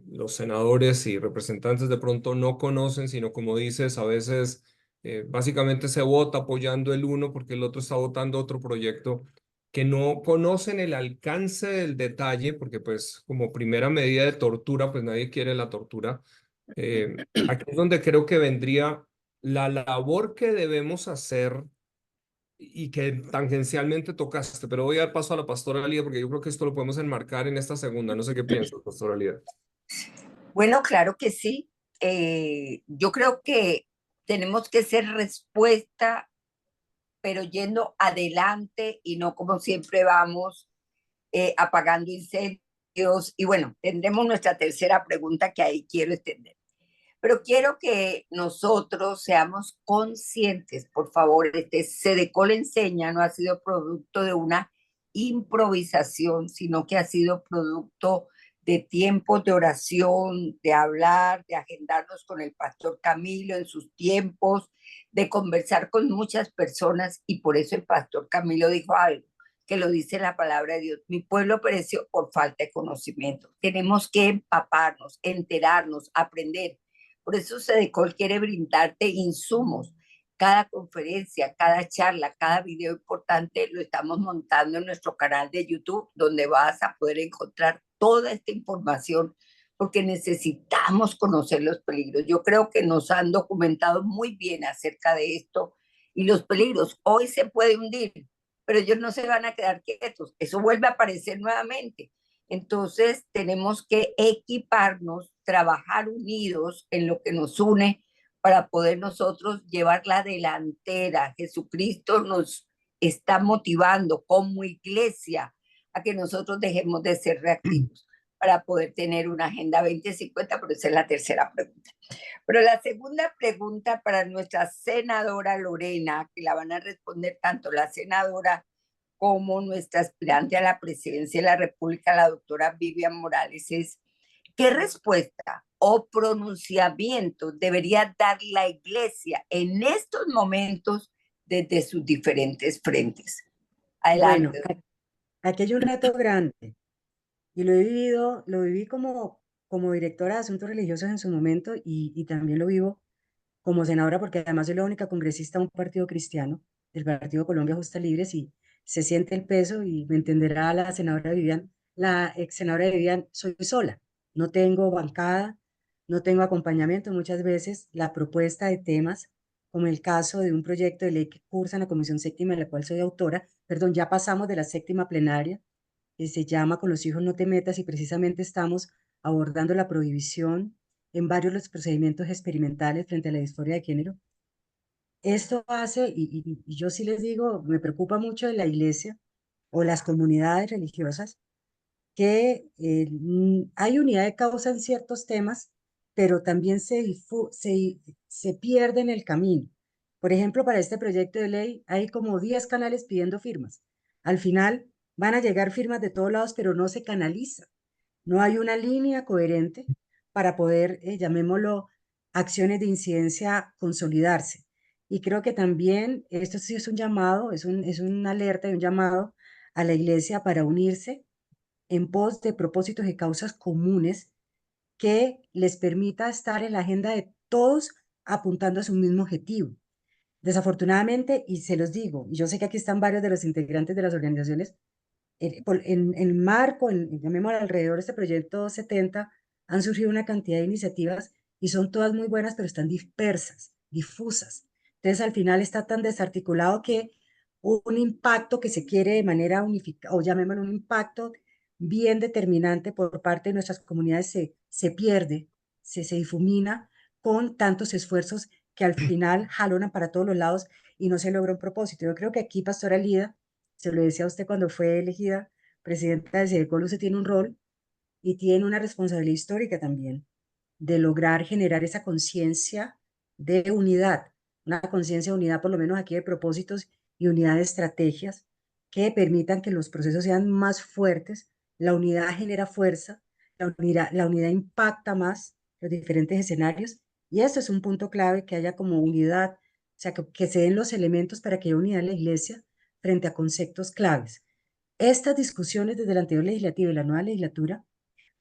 los senadores y representantes de pronto no conocen, sino como dices, a veces básicamente se vota apoyando el uno porque el otro está votando otro proyecto, que no conocen el alcance del detalle, porque pues como primera medida de tortura, pues nadie quiere la tortura. Aquí es donde creo que vendría la labor que debemos hacer y que tangencialmente tocaste, pero voy a dar paso a la pastora Lía porque yo creo que esto lo podemos enmarcar en esta segunda. No sé qué piensas, pastora Lía. Bueno, claro que sí. Yo creo que tenemos que ser respuesta, pero yendo adelante y no como siempre vamos apagando incendios. Y bueno, tendremos nuestra tercera pregunta que ahí quiero extender. Pero quiero que nosotros seamos conscientes, por favor, este SEDECOL enseña no ha sido producto de una improvisación, sino que ha sido producto de tiempos de oración, de hablar, de agendarnos con el pastor Camilo en sus tiempos, de conversar con muchas personas, y por eso el pastor Camilo dijo algo que lo dice la palabra de Dios: mi pueblo pereció por falta de conocimiento. Tenemos que empaparnos, enterarnos, aprender. Por eso Sedecol quiere brindarte insumos. Cada conferencia, cada charla, cada video importante lo estamos montando en nuestro canal de YouTube, donde vas a poder encontrar toda esta información, porque necesitamos conocer los peligros. Yo creo que nos han documentado muy bien acerca de esto y los peligros. Hoy se puede hundir, pero ellos no se van a quedar quietos. Eso vuelve a aparecer nuevamente. Entonces tenemos que equiparnos, trabajar unidos en lo que nos une para poder nosotros llevar la delantera. Jesucristo nos está motivando como iglesia a que nosotros dejemos de ser reactivos para poder tener una Agenda 2050, pero esa es la tercera pregunta. Pero la segunda pregunta para nuestra senadora Lorena, que la van a responder tanto la senadora como nuestra aspirante a la presidencia de la República, la doctora Vivian Morales, es: ¿qué respuesta o pronunciamiento debería dar la Iglesia en estos momentos desde sus diferentes frentes? Bueno, Adelante. aquí hay un reto grande y lo viví como directora de asuntos religiosos en su momento y también lo vivo como senadora, porque además soy la única congresista de un partido cristiano, del Partido Colombia Justa Libres, y se siente el peso, y me entenderá la senadora Vivian, la ex senadora Vivian, soy sola, no tengo bancada, no tengo acompañamiento. Muchas veces la propuesta de temas, como el caso de un proyecto de ley que cursa en la Comisión Séptima, de la cual soy autora, perdón, ya pasamos de la séptima plenaria, que se llama Con los hijos no te metas, y precisamente estamos abordando la prohibición en varios de los procedimientos experimentales frente a la disforia de género. Esto hace, y yo sí les digo, me preocupa mucho de la iglesia o las comunidades religiosas, que hay unidad de causa en ciertos temas, pero también se pierde en el camino. Por ejemplo, para este proyecto de ley hay como 10 canales pidiendo firmas. Al final van a llegar firmas de todos lados, pero no se canaliza. No hay una línea coherente para poder, llamémoslo, acciones de incidencia consolidarse. Y creo que también esto sí es un llamado, es una alerta y un llamado a la iglesia para unirse en pos de propósitos y causas comunes que les permita estar en la agenda de todos apuntando a su mismo objetivo. Desafortunadamente, y se los digo, y yo sé que aquí están varios de los integrantes de las organizaciones, en el marco, llamémoslo alrededor de este proyecto 70, han surgido una cantidad de iniciativas y son todas muy buenas, pero están dispersas, difusas. Entonces, al final está tan desarticulado que un impacto que se quiere de manera unificada, o llamémoslo un impacto bien determinante por parte de nuestras comunidades, se pierde, se difumina con tantos esfuerzos que al final jalonan para todos los lados y no se logra un propósito. Yo creo que aquí, Pastora Lida, se lo decía a usted cuando fue elegida presidenta de Sedecol, usted tiene un rol y tiene una responsabilidad histórica también de lograr generar esa conciencia de unidad, una conciencia de unidad por lo menos aquí de propósitos y unidad de estrategias que permitan que los procesos sean más fuertes. La unidad genera fuerza, la unidad impacta más los diferentes escenarios, y eso es un punto clave, que haya como unidad, o sea, que se den los elementos para que haya unidad en la iglesia frente a conceptos claves. Estas discusiones desde la anterior legislatura y la nueva legislatura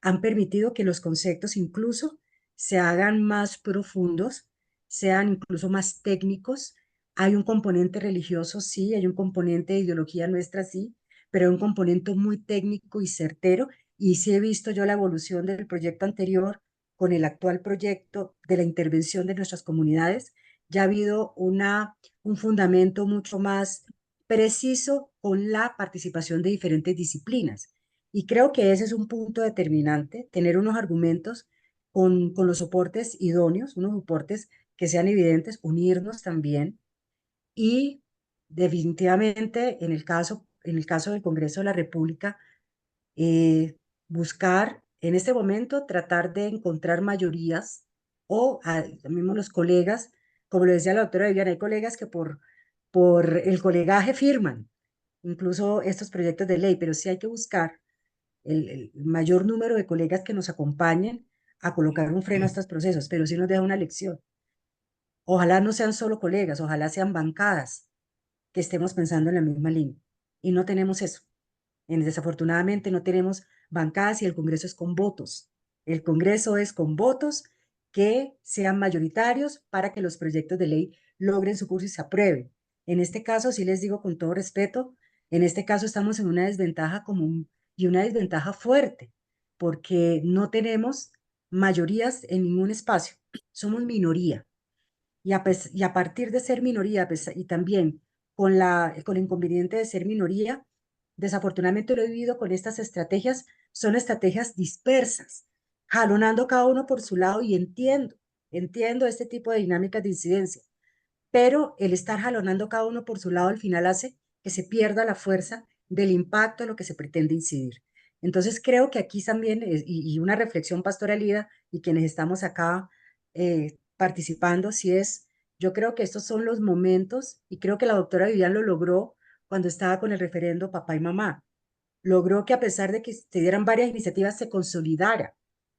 han permitido que los conceptos incluso se hagan más profundos, sean incluso más técnicos. Hay un componente religioso, sí, hay un componente de ideología nuestra, sí, pero hay un componente muy técnico y certero. Y sí he visto yo la evolución del proyecto anterior con el actual proyecto de la intervención de nuestras comunidades. Ya ha habido un fundamento mucho más preciso con la participación de diferentes disciplinas. Y creo que ese es un punto determinante, tener unos argumentos con los soportes idóneos, unos soportes que sean evidentes, unirnos también. Y definitivamente en el caso del Congreso de la República, buscar en este momento tratar de encontrar mayorías o mismo los colegas, como lo decía la doctora Viviana, hay colegas que por el colegaje firman, incluso estos proyectos de ley, pero sí hay que buscar el mayor número de colegas que nos acompañen a colocar un freno a estos procesos, pero sí nos deja una lección. Ojalá no sean solo colegas, ojalá sean bancadas que estemos pensando en la misma línea. Y no tenemos eso. Desafortunadamente no tenemos bancadas y el Congreso es con votos. El Congreso es con votos que sean mayoritarios para que los proyectos de ley logren su curso y se aprueben. En este caso, sí les digo con todo respeto, en este caso estamos en una desventaja común y una desventaja fuerte, porque no tenemos mayorías en ningún espacio. Somos minoría. Y a partir de ser minoría, y también con el inconveniente de ser minoría, desafortunadamente lo he vivido con estas estrategias, son estrategias dispersas, jalonando cada uno por su lado y entiendo este tipo de dinámicas de incidencia, pero el estar jalonando cada uno por su lado al final hace que se pierda la fuerza del impacto de lo que se pretende incidir. Entonces creo que aquí también, y una reflexión pastoralida, y quienes estamos acá participando, si es, yo creo que estos son los momentos, y creo que la doctora Vivian lo logró cuando estaba con el referendo Papá y Mamá. Logró que a pesar de que se dieran varias iniciativas, se consolidara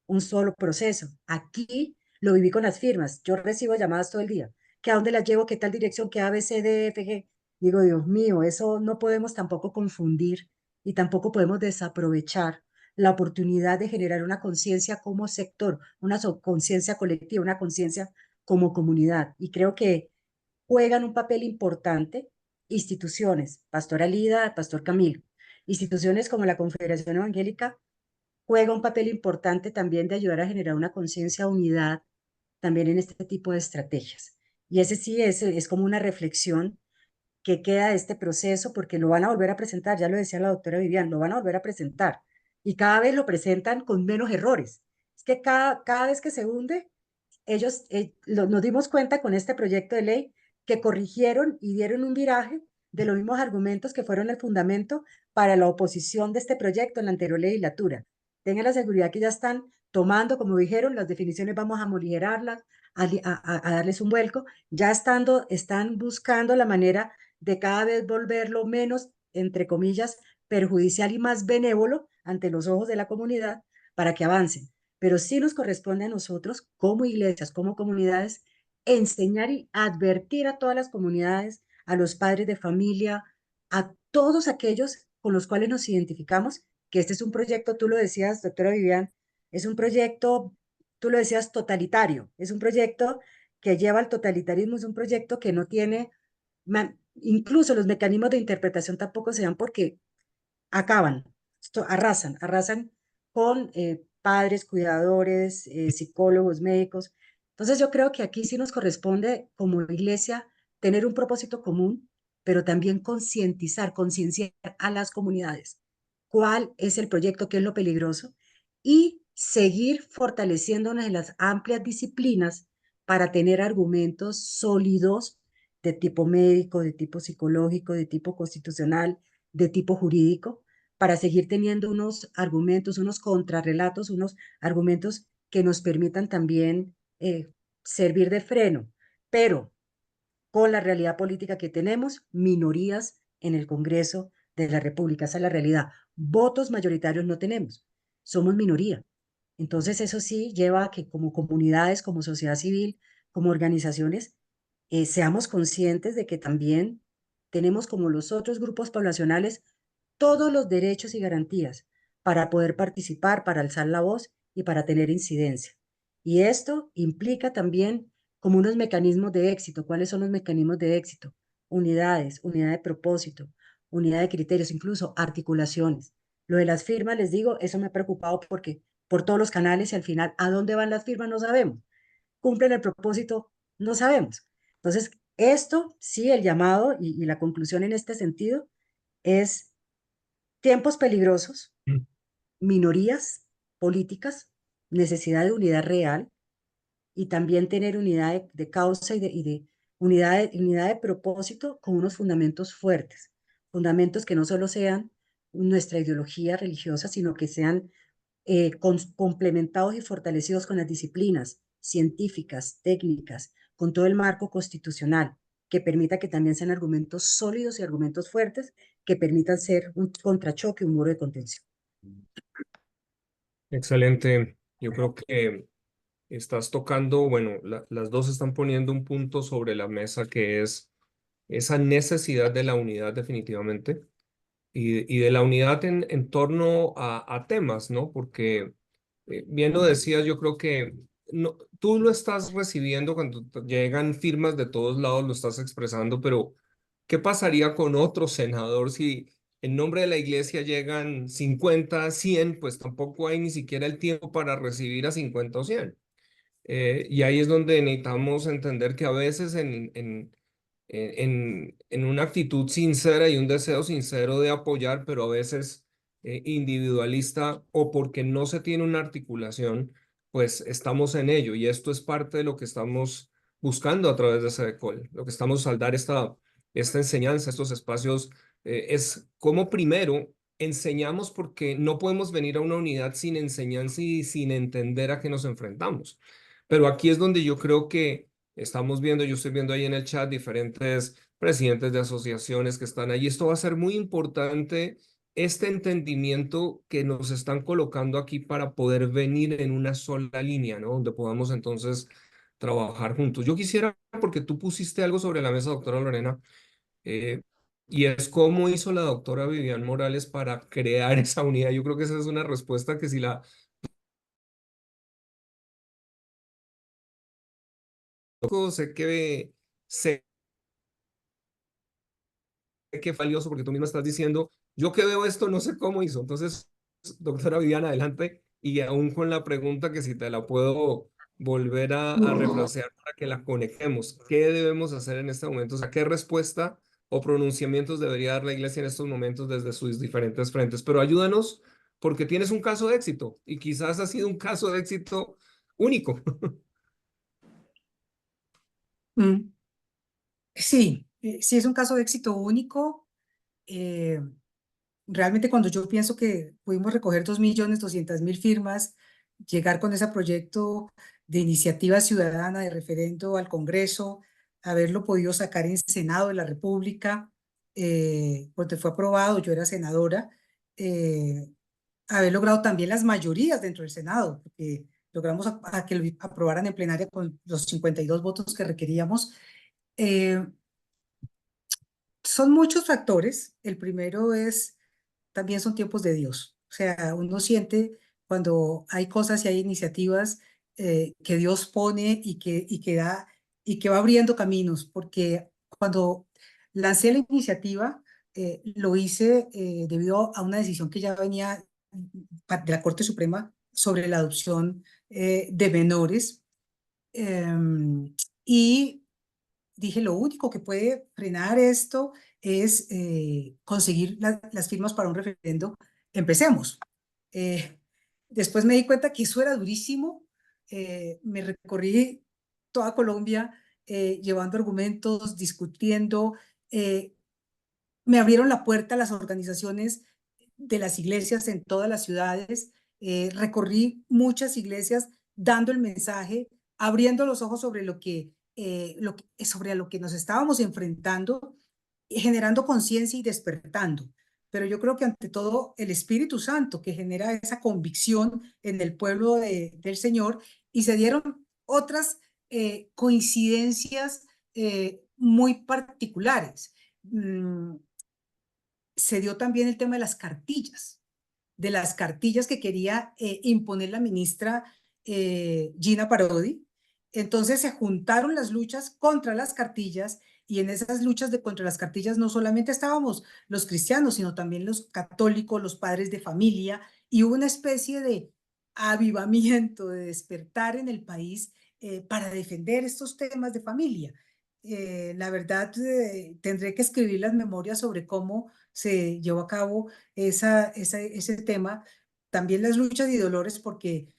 un solo proceso. Aquí lo viví con las firmas. Yo recibo llamadas todo el día. ¿Que a dónde las llevo? ¿Qué tal dirección? ¿Qué A, B, C, D, F, G? Digo, Dios mío, eso no podemos tampoco confundir y tampoco podemos desaprovechar la oportunidad de generar una conciencia como sector, una conciencia colectiva, una conciencia como comunidad. Y creo que juegan un papel importante instituciones, Pastor Alida, Pastor Camilo, instituciones como la Confederación Evangélica juega un papel importante también de ayudar a generar una conciencia de unidad también en este tipo de estrategias. Y ese sí es como una reflexión que queda de este proceso porque lo van a volver a presentar, ya lo decía la doctora Vivian, lo van a volver a presentar y cada vez lo presentan con menos errores. Es que cada vez que se hunde, ellos nos dimos cuenta con este proyecto de ley que corrigieron y dieron un viraje de los mismos argumentos que fueron el fundamento para la oposición de este proyecto en la anterior legislatura. Tengan la seguridad que ya están tomando, como dijeron, las definiciones vamos a morigerarlas, a darles un vuelco, ya están buscando la manera de cada vez volverlo menos, entre comillas, perjudicial y más benévolo ante los ojos de la comunidad para que avancen. Pero sí nos corresponde a nosotros, como iglesias, como comunidades, enseñar y advertir a todas las comunidades, a los padres de familia, a todos aquellos con los cuales nos identificamos, que este es un proyecto, tú lo decías, doctora Vivian, es un proyecto, tú lo decías, totalitario, es un proyecto que lleva al totalitarismo, es un proyecto que no tiene, incluso los mecanismos de interpretación tampoco se dan porque acaban, arrasan con padres, cuidadores, psicólogos, médicos. Entonces yo creo que aquí sí nos corresponde como iglesia tener un propósito común, pero también concienciar a las comunidades cuál es el proyecto, qué es lo peligroso y seguir fortaleciéndonos en las amplias disciplinas para tener argumentos sólidos de tipo médico, de tipo psicológico, de tipo constitucional, de tipo jurídico, para seguir teniendo unos argumentos, unos contrarrelatos, unos argumentos que nos permitan también servir de freno. Pero con la realidad política que tenemos, minorías en el Congreso de la República, esa es la realidad. Votos mayoritarios no tenemos, somos minoría. Entonces eso sí lleva a que como comunidades, como sociedad civil, como organizaciones, seamos conscientes de que también tenemos como los otros grupos poblacionales todos los derechos y garantías para poder participar, para alzar la voz y para tener incidencia. Y esto implica también como unos mecanismos de éxito. ¿Cuáles son los mecanismos de éxito? Unidades, unidad de propósito, unidad de criterios, incluso articulaciones. Lo de las firmas, les digo, eso me ha preocupado porque por todos los canales y al final, ¿a dónde van las firmas? No sabemos. ¿Cumplen el propósito? No sabemos. Entonces, esto sí, el llamado y la conclusión en este sentido es tiempos peligrosos, minorías políticas, necesidad de unidad real y también tener unidad de causa y de unidad de propósito con unos fundamentos fuertes, fundamentos que no solo sean nuestra ideología religiosa, sino que sean complementados y fortalecidos con las disciplinas científicas, técnicas, con todo el marco constitucional, que permita que también sean argumentos sólidos y argumentos fuertes que permitan ser un contrachoque, un muro de contención. Excelente. Yo creo que estás tocando, bueno, las dos están poniendo un punto sobre la mesa que es esa necesidad de la unidad definitivamente y de la unidad en torno a temas, ¿no? Porque bien lo decías, yo creo que no, tú lo estás recibiendo cuando llegan firmas de todos lados, lo estás expresando, pero ¿qué pasaría con otro senador si en nombre de la iglesia llegan 50, 100? Pues tampoco hay ni siquiera el tiempo para recibir a 50 o 100. Y ahí es donde necesitamos entender que a veces en una actitud sincera y un deseo sincero de apoyar, pero a veces individualista o porque no se tiene una articulación, pues estamos en ello. Y esto es parte de lo que estamos buscando a través de SEDECOL. Lo que estamos al dar esta enseñanza, estos espacios, es cómo primero enseñamos porque no podemos venir a una unidad sin enseñanza y sin entender a qué nos enfrentamos. Pero aquí es donde yo creo que estamos viendo, yo estoy viendo ahí en el chat diferentes presidentes de asociaciones que están ahí. Esto va a ser muy importante, este entendimiento que nos están colocando aquí para poder venir en una sola línea, ¿no? Donde podamos entonces trabajar juntos. Yo quisiera, porque tú pusiste algo sobre la mesa, doctora Lorena, eh, y es cómo hizo la doctora Vivian Morales para crear esa unidad. Yo creo que esa es una respuesta que si la sé que es valioso porque tú mismo estás diciendo, yo que veo esto no sé cómo hizo. Entonces, doctora Viviana, adelante y aún con la pregunta que si te la puedo volver a refrasear para que la conectemos. ¿Qué debemos hacer en este momento? O sea, ¿qué respuesta o pronunciamientos debería dar la iglesia en estos momentos desde sus diferentes frentes? Pero ayúdanos porque tienes un caso de éxito y quizás ha sido un caso de éxito único. Mm, Sí, sí es un caso de éxito único. Eh, Realmente cuando yo pienso que pudimos recoger 2.200.000 firmas, llegar con ese proyecto de iniciativa ciudadana de referendo al Congreso, haberlo podido sacar en Senado de la República, porque fue aprobado, yo era senadora, eh, haber logrado también las mayorías dentro del Senado, porque logramos a que lo aprobaran en plenaria con los 52 votos que requeríamos. Eh, Son muchos factores. El primero es, también son tiempos de Dios. O sea, uno siente cuando hay cosas y hay iniciativas que Dios pone y que va abriendo caminos, porque cuando lancé la iniciativa, lo hice debido a una decisión que ya venía de la Corte Suprema sobre la adopción de menores. Y dije, lo único que puede frenar esto es conseguir las firmas para un referendo. Empecemos. Eh, Después me di cuenta que eso era durísimo. Me recorrí toda Colombia llevando argumentos, discutiendo. eh, Me abrieron la puerta a las organizaciones de las iglesias en todas las ciudades. Recorrí muchas iglesias dando el mensaje, abriendo los ojos sobre sobre lo que nos estábamos enfrentando, generando conciencia y despertando. Pero yo creo que ante todo el Espíritu Santo que genera esa convicción en el pueblo del Señor, y se dieron otras coincidencias muy particulares. Se dio también el tema de las cartillas que quería imponer la ministra Gina Parodi. Entonces se juntaron las luchas contra las cartillas, y en esas luchas contra las cartillas no solamente estábamos los cristianos, sino también los católicos, los padres de familia, y hubo una especie de avivamiento, de despertar en el país para defender estos temas de familia. La verdad, tendré que escribir las memorias sobre cómo se llevó a cabo ese tema. También las luchas y dolores, porque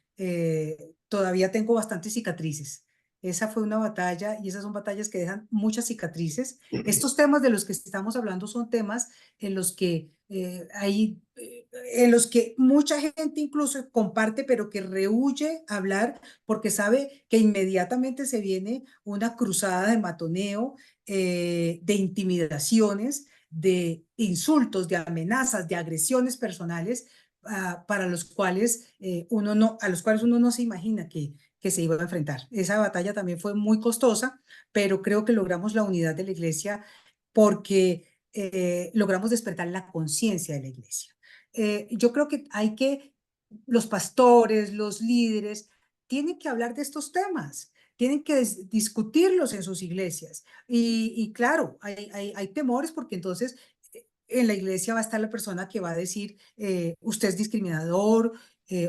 todavía tengo bastantes cicatrices. Esa fue una batalla, y esas son batallas que dejan muchas cicatrices. Estos temas de los que estamos hablando son temas en los que en los que mucha gente incluso comparte, pero que rehúye hablar porque sabe que inmediatamente se viene una cruzada de matoneo, de intimidaciones. de insultos, de amenazas, de agresiones personales para los cuales a los cuales uno no se imagina que se iba a enfrentar. Esa batalla también fue muy costosa, pero creo que logramos la unidad de la iglesia porque logramos despertar la conciencia de la iglesia. Yo creo que los pastores, los líderes, tienen que hablar de estos temas, tienen que discutirlos en sus iglesias. Y claro, hay temores porque entonces en la iglesia va a estar la persona que va a decir, usted es discriminador,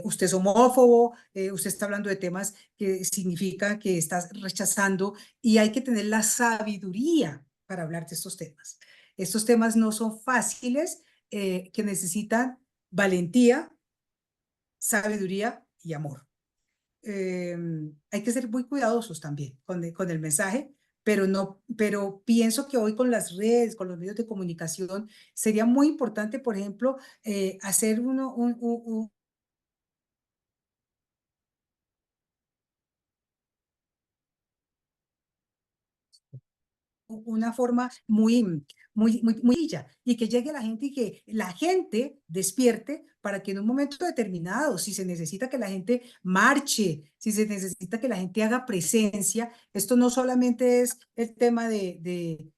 usted es homófobo, usted está hablando de temas que significa que estás rechazando, y hay que tener la sabiduría para hablar de estos temas. Estos temas no son fáciles, que necesitan valentía, sabiduría y amor. Hay que ser muy cuidadosos también con el mensaje, pero pienso que hoy con las redes, con los medios de comunicación, sería muy importante, por ejemplo, hacer una forma muy bella, y que llegue a la gente y que la gente despierte para que en un momento determinado, si se necesita que la gente marche, si se necesita que la gente haga presencia, esto no solamente es el tema de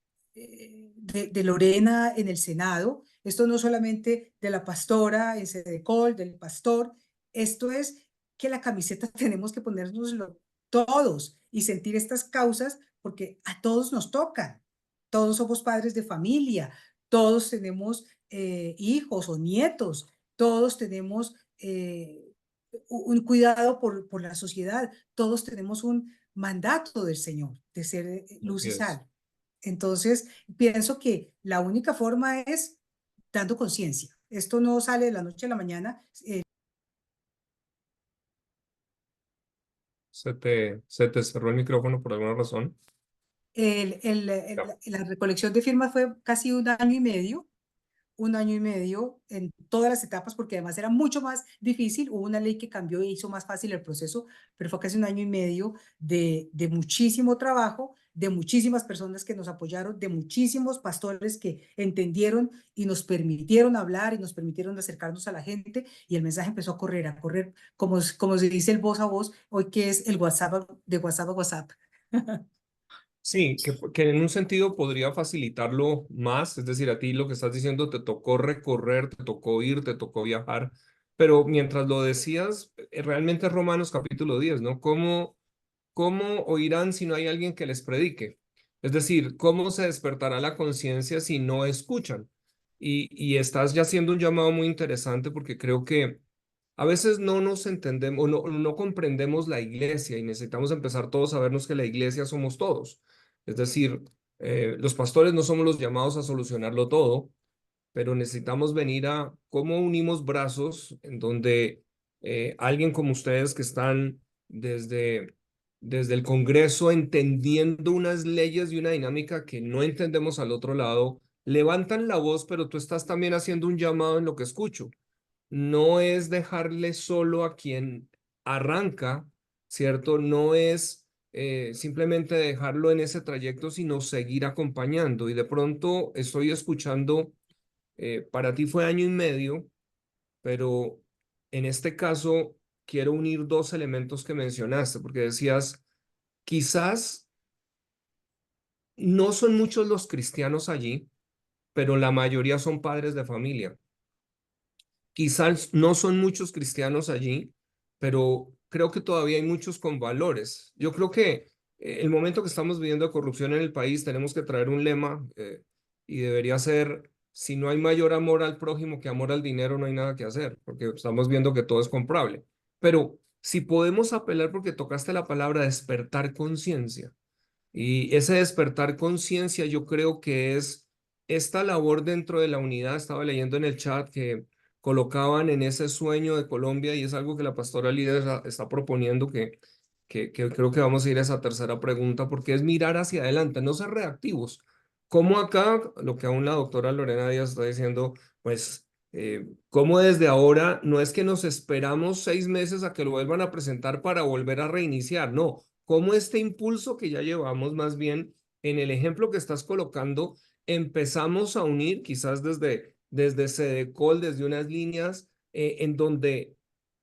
Lorena en el Senado, esto no solamente de la pastora en Sedecol, del pastor, esto es que la camiseta tenemos que ponérnoslo todos y sentir estas causas porque a todos nos tocan. Todos somos padres de familia, todos tenemos hijos o nietos, todos tenemos un cuidado por la sociedad, todos tenemos un mandato del Señor de ser luz y sal. Entonces, pienso que la única forma es dando conciencia. Esto no sale de la noche a la mañana. Se te cerró el micrófono por alguna razón. La recolección de firmas fue casi un año y medio en todas las etapas, porque además era mucho más difícil. Hubo una ley que cambió e hizo más fácil el proceso, pero fue casi un año y medio de muchísimo trabajo, de muchísimas personas que nos apoyaron, de muchísimos pastores que entendieron y nos permitieron hablar y nos permitieron acercarnos a la gente, y el mensaje empezó a correr, como se dice el voz a voz, hoy que es el WhatsApp, de WhatsApp a WhatsApp. Sí, que en un sentido podría facilitarlo más, es decir, a ti lo que estás diciendo te tocó recorrer, te tocó ir, te tocó viajar, pero mientras lo decías, realmente es Romanos capítulo 10, ¿no? ¿Cómo oirán si no hay alguien que les predique? Es decir, ¿cómo se despertará la conciencia si no escuchan? Y estás ya haciendo un llamado muy interesante porque creo que a veces no nos entendemos, no comprendemos la iglesia y necesitamos empezar todos a vernos que la iglesia somos todos. Es decir, los pastores no somos los llamados a solucionarlo todo, pero necesitamos venir a cómo unimos brazos en donde alguien como ustedes que están desde el Congreso entendiendo unas leyes y una dinámica que no entendemos al otro lado, levantan la voz, pero tú estás también haciendo un llamado en lo que escucho. No es dejarle solo a quien arranca, ¿cierto? No es simplemente dejarlo en ese trayecto, sino seguir acompañando. Y de pronto estoy escuchando, para ti fue año y medio, pero en este caso quiero unir dos elementos que mencionaste, porque decías, quizás no son muchos los cristianos allí, pero la mayoría son padres de familia. Quizás no son muchos cristianos allí, pero creo que todavía hay muchos con valores. Yo creo que el momento que estamos viviendo de corrupción en el país, tenemos que traer un lema y debería ser, si no hay mayor amor al prójimo que amor al dinero, no hay nada que hacer, porque estamos viendo que todo es comprable. Pero si podemos apelar, porque tocaste la palabra despertar conciencia, y ese despertar conciencia yo creo que es esta labor dentro de la unidad. Estaba leyendo en el chat que colocaban en ese sueño de Colombia y es algo que la pastora líder está proponiendo que creo que vamos a ir a esa tercera pregunta porque es mirar hacia adelante, no ser reactivos. Como acá, lo que aún la doctora Lorena Díaz está diciendo, pues, cómo desde ahora no es que nos esperamos 6 meses a que lo vuelvan a presentar para volver a reiniciar, no, cómo este impulso que ya llevamos más bien en el ejemplo que estás colocando empezamos a unir, quizás desde Sedecol, desde unas líneas en donde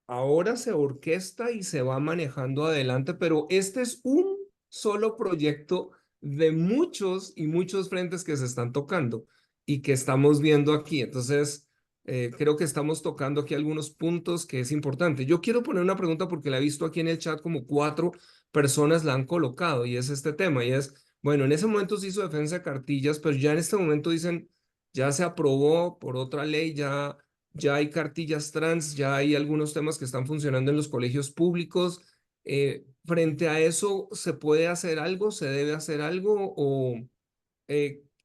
ahora se orquesta y se va manejando adelante, pero este es un solo proyecto de muchos y muchos frentes que se están tocando y que estamos viendo aquí. Entonces, creo que estamos tocando aquí algunos puntos que es importante. Yo quiero poner una pregunta porque la he visto aquí en el chat, como 4 personas la han colocado, y es este tema, y es, bueno, en ese momento se hizo defensa de cartillas, pero ya en este momento dicen, ya se aprobó por otra ley, ya hay cartillas trans, ya hay algunos temas que están funcionando en los colegios públicos. Frente a eso, ¿se puede hacer algo? ¿Se debe hacer algo? ¿O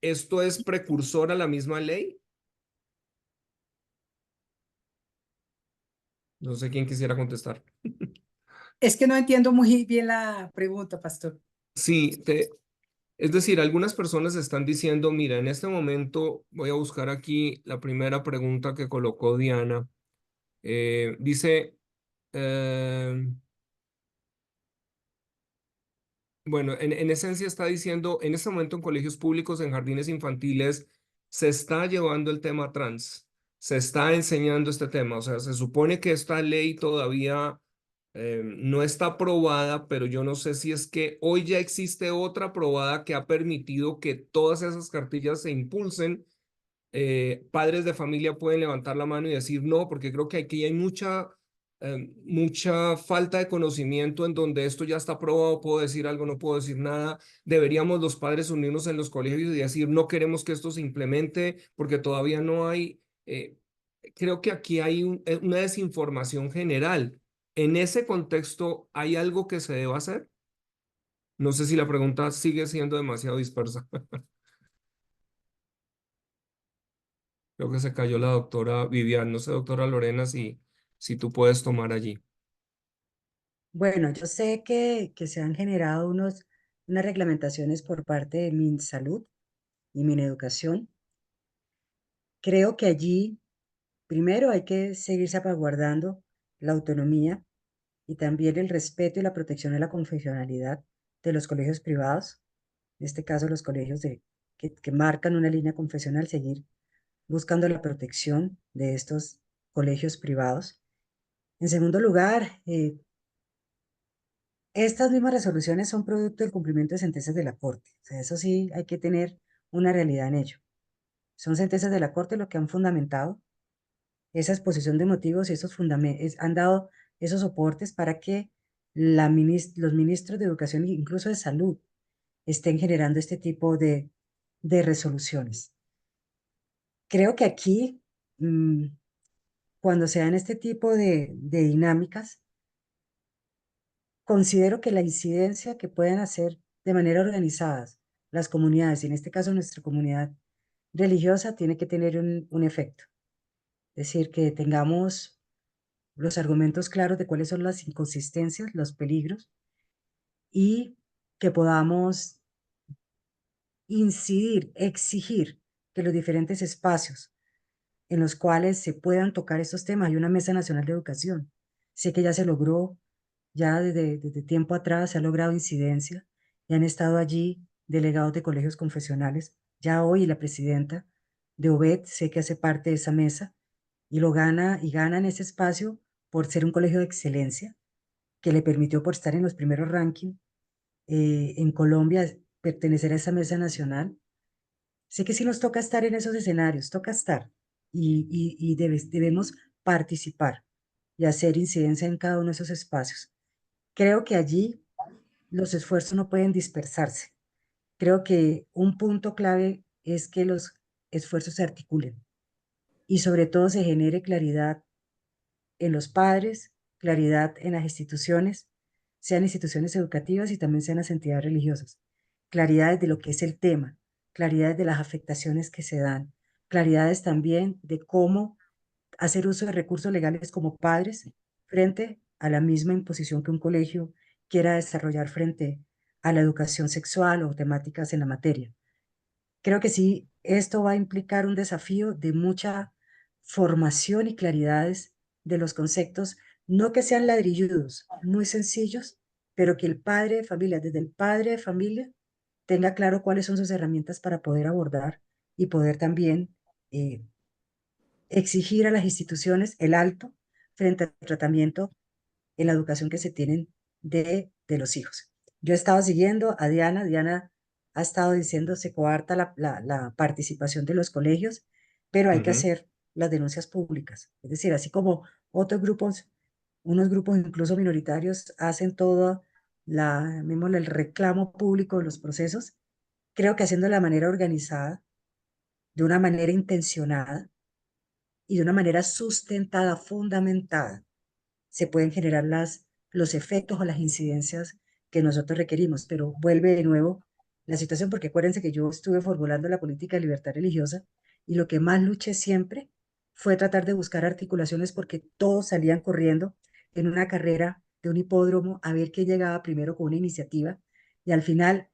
esto es precursor a la misma ley? No sé quién quisiera contestar. Es que no entiendo muy bien la pregunta, pastor. Sí, es decir, algunas personas están diciendo, mira, en este momento voy a buscar aquí la primera pregunta que colocó Diana. Dice, eh, bueno, en esencia está diciendo, en este momento en colegios públicos, en jardines infantiles, se está llevando el tema trans, se está enseñando este tema. O sea, se supone que esta ley todavía no está aprobada, pero yo no sé si es que hoy ya existe otra aprobada que ha permitido que todas esas cartillas se impulsen. Padres de familia pueden levantar la mano y decir no, porque creo que aquí hay mucha falta de conocimiento en donde esto ya está aprobado, puedo decir algo, no puedo decir nada. Deberíamos los padres unirnos en los colegios y decir no queremos que esto se implemente porque todavía no hay. Creo que aquí hay una desinformación general. En ese contexto, ¿hay algo que se deba hacer? No sé si la pregunta sigue siendo demasiado dispersa. Creo que se cayó la doctora Vivian. No sé, doctora Lorena, si tú puedes tomar allí. Bueno, yo sé que se han generado unas reglamentaciones por parte de MinSalud y MinEducación. Creo que allí, primero, hay que seguir salvaguardando la autonomía y también el respeto y la protección de la confesionalidad de los colegios privados, en este caso los colegios que marcan una línea confesional, seguir buscando la protección de estos colegios privados. En segundo lugar, estas mismas resoluciones son producto del cumplimiento de sentencias de la Corte. O sea, eso sí, hay que tener una realidad en ello. Son sentencias de la Corte lo que han fundamentado esa exposición de motivos y han dado esos soportes para que los ministros de Educación e incluso de Salud estén generando este tipo de resoluciones. Creo que aquí, cuando se dan este tipo de dinámicas, considero que la incidencia que pueden hacer de manera organizada las comunidades, y en este caso nuestra comunidad religiosa, tiene que tener un efecto. Es decir, que tengamos los argumentos claros de cuáles son las inconsistencias, los peligros, y que podamos incidir, exigir que los diferentes espacios en los cuales se puedan tocar estos temas, hay una Mesa Nacional de Educación. Sé que ya se logró, ya desde tiempo atrás se ha logrado incidencia y han estado allí delegados de colegios confesionales. Ya hoy la presidenta de OVED sé que hace parte de esa mesa y gana en ese espacio por ser un colegio de excelencia que le permitió por estar en los primeros rankings en Colombia pertenecer a esa mesa nacional. Sé que sí nos toca estar en esos escenarios, toca estar y debemos participar y hacer incidencia en cada uno de esos espacios. Creo que allí los esfuerzos no pueden dispersarse. Creo que un punto clave es que los esfuerzos se articulen y sobre todo se genere claridad en los padres, claridad en las instituciones, sean instituciones educativas y también sean las entidades religiosas, claridades de lo que es el tema, claridades de las afectaciones que se dan, claridades también de cómo hacer uso de recursos legales como padres frente a la misma imposición que un colegio quiera desarrollar frente a la educación sexual o temáticas en la materia. Creo que sí, esto va a implicar un desafío de mucha formación y claridades de los conceptos, no que sean ladrilludos, muy sencillos, pero que el padre de familia, desde el padre de familia, tenga claro cuáles son sus herramientas para poder abordar y poder también exigir a las instituciones el alto frente al tratamiento en la educación que se tienen de los hijos. Yo he estado siguiendo a Diana. Diana ha estado diciendo se coarta la participación de los colegios, pero hay que hacer las denuncias públicas. Es decir, así como otros grupos, unos grupos incluso minoritarios hacen todo el reclamo público de los procesos, creo que haciendo de la manera organizada, de una manera intencionada y de una manera sustentada, fundamentada, se pueden generar los efectos o las incidencias que nosotros requerimos. Pero vuelve de nuevo la situación, porque acuérdense que yo estuve formulando la política de libertad religiosa y lo que más luché siempre fue tratar de buscar articulaciones, porque todos salían corriendo en una carrera de un hipódromo a ver quién llegaba primero con una iniciativa, y al final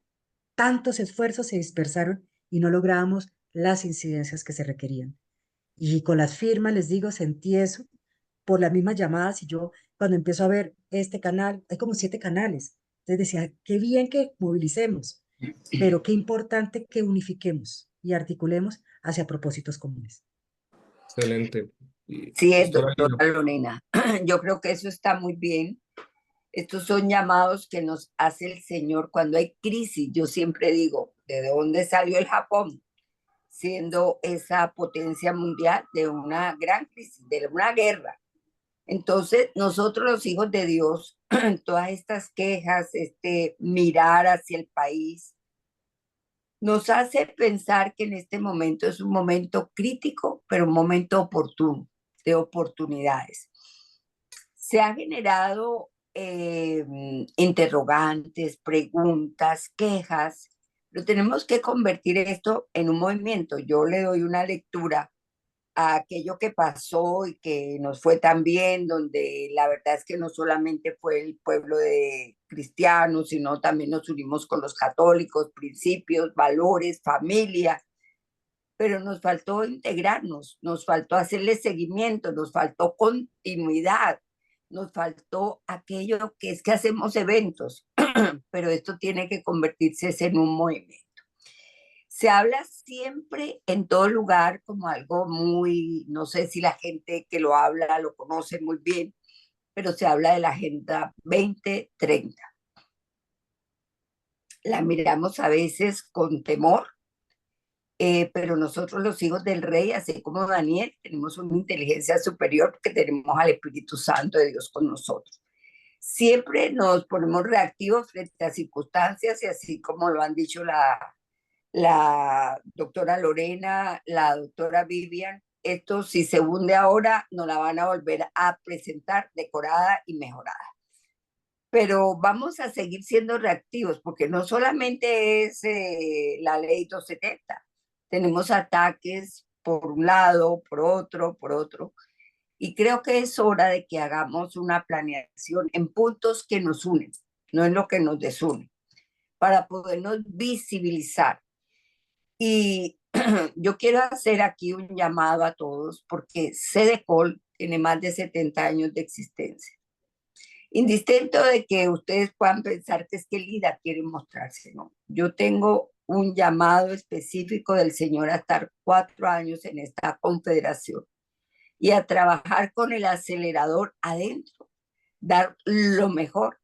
tantos esfuerzos se dispersaron y no lográbamos las incidencias que se requerían. Y con las firmas, les digo, sentí eso por las mismas llamadas. Y yo, cuando empiezo a ver este canal, hay como 7 canales. Entonces decía, qué bien que movilicemos, pero qué importante que unifiquemos y articulemos hacia propósitos comunes. Excelente. Y, Sí, es, pastora doctora Lina. Lorena. Yo creo que eso está muy bien. Estos son llamados que nos hace el Señor cuando hay crisis. Yo siempre digo, ¿de dónde salió el Japón? Siendo esa potencia mundial de una gran crisis, de una guerra. Entonces, nosotros los hijos de Dios, todas estas quejas, este mirar hacia el país, nos hace pensar que en este momento es un momento crítico, pero un momento oportuno, de oportunidades. Se han generado interrogantes, preguntas, quejas, pero tenemos que convertir esto en un movimiento. Yo le doy una lectura a aquello que pasó y que nos fue tan bien, donde la verdad es que no solamente fue el pueblo de cristianos, sino también nos unimos con los católicos, principios, valores, familia, pero nos faltó integrarnos, nos faltó hacerle seguimiento, nos faltó continuidad, nos faltó aquello que es que hacemos eventos, pero esto tiene que convertirse en un movimiento. Se habla siempre en todo lugar como algo muy, no sé si la gente que lo habla lo conoce muy bien, pero se habla de la Agenda 2030. La miramos a veces con temor, pero nosotros los hijos del rey, así como Daniel, tenemos una inteligencia superior porque tenemos al Espíritu Santo de Dios con nosotros. Siempre nos ponemos reactivos frente a circunstancias y así como lo han dicho la doctora Lorena, la doctora Vivian, esto si se hunde ahora, nos la van a volver a presentar decorada y mejorada. Pero vamos a seguir siendo reactivos, porque no solamente es la ley 270, tenemos ataques por un lado, por otro, y creo que es hora de que hagamos una planeación en puntos que nos unen, no en lo que nos desune, para podernos visibilizar. Y yo quiero hacer aquí un llamado a todos, porque CEDECOL tiene más de 70 años de existencia. Indistinto de que ustedes puedan pensar que es que LIDA quiere mostrarse, ¿no? Yo tengo un llamado específico del Señor a estar 4 años en esta confederación y a trabajar con el acelerador adentro, dar lo mejor,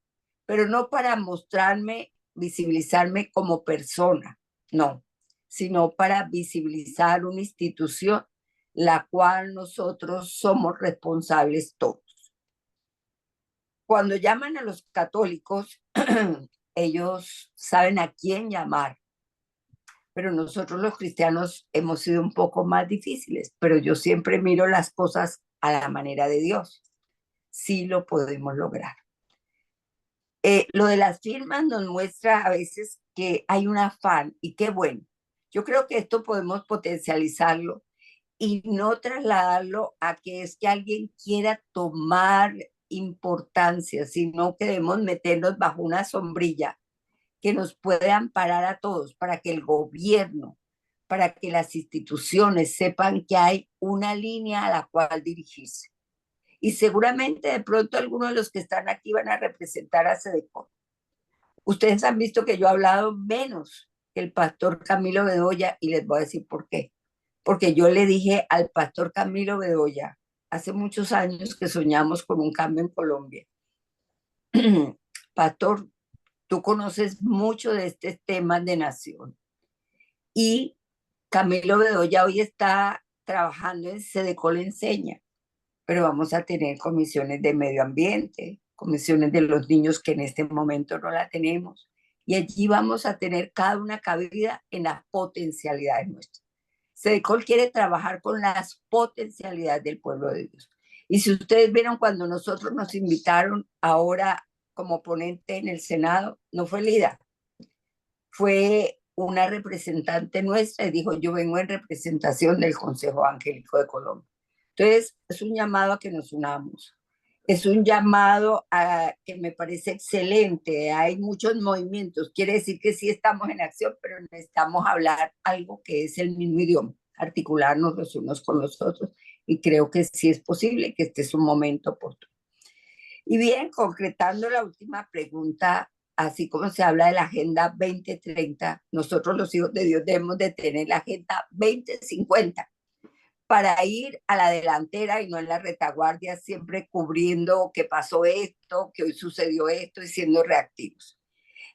pero no para mostrarme, visibilizarme como persona, no, sino para visibilizar una institución la cual nosotros somos responsables todos. Cuando llaman a los católicos, ellos saben a quién llamar, pero nosotros los cristianos hemos sido un poco más difíciles, pero yo siempre miro las cosas a la manera de Dios. Sí lo podemos lograr. Lo de las firmas nos muestra a veces que hay un afán y qué bueno. Yo creo que esto podemos potencializarlo y no trasladarlo a que es que alguien quiera tomar importancia, sino que debemos meternos bajo una sombrilla que nos pueda amparar a todos para que el gobierno, para que las instituciones sepan que hay una línea a la cual dirigirse. Y seguramente de pronto algunos de los que están aquí van a representar a CEDECOL. Ustedes han visto que yo he hablado menos que el pastor Camilo Bedoya, y les voy a decir por qué. Porque yo le dije al pastor Camilo Bedoya, hace muchos años que soñamos con un cambio en Colombia. Pastor, tú conoces mucho de este tema de nación. Y Camilo Bedoya hoy está trabajando en Sedecol Enseña, pero vamos a tener comisiones de medio ambiente, comisiones de los niños que en este momento no la tenemos. Y allí vamos a tener cada una cabida en las potencialidades nuestras. Sedecol quiere trabajar con las potencialidades del pueblo de Dios. Y si ustedes vieron cuando nosotros nos invitaron ahora como ponente en el Senado, no fue Lida, fue una representante nuestra y dijo, yo vengo en representación del Consejo Evangélico de Colombia. Entonces, es un llamado a que nos unamos. Es un llamado a que me parece excelente. Hay muchos movimientos. Quiere decir que sí estamos en acción, pero necesitamos hablar algo que es el mismo idioma, articularnos los unos con los otros. Y creo que sí es posible que este es un momento oportuno. Y bien, concretando la última pregunta, así como se habla de la Agenda 2030, nosotros los hijos de Dios debemos de tener la Agenda 2050 para ir a la delantera y no en la retaguardia, siempre cubriendo que pasó esto, que hoy sucedió esto y siendo reactivos.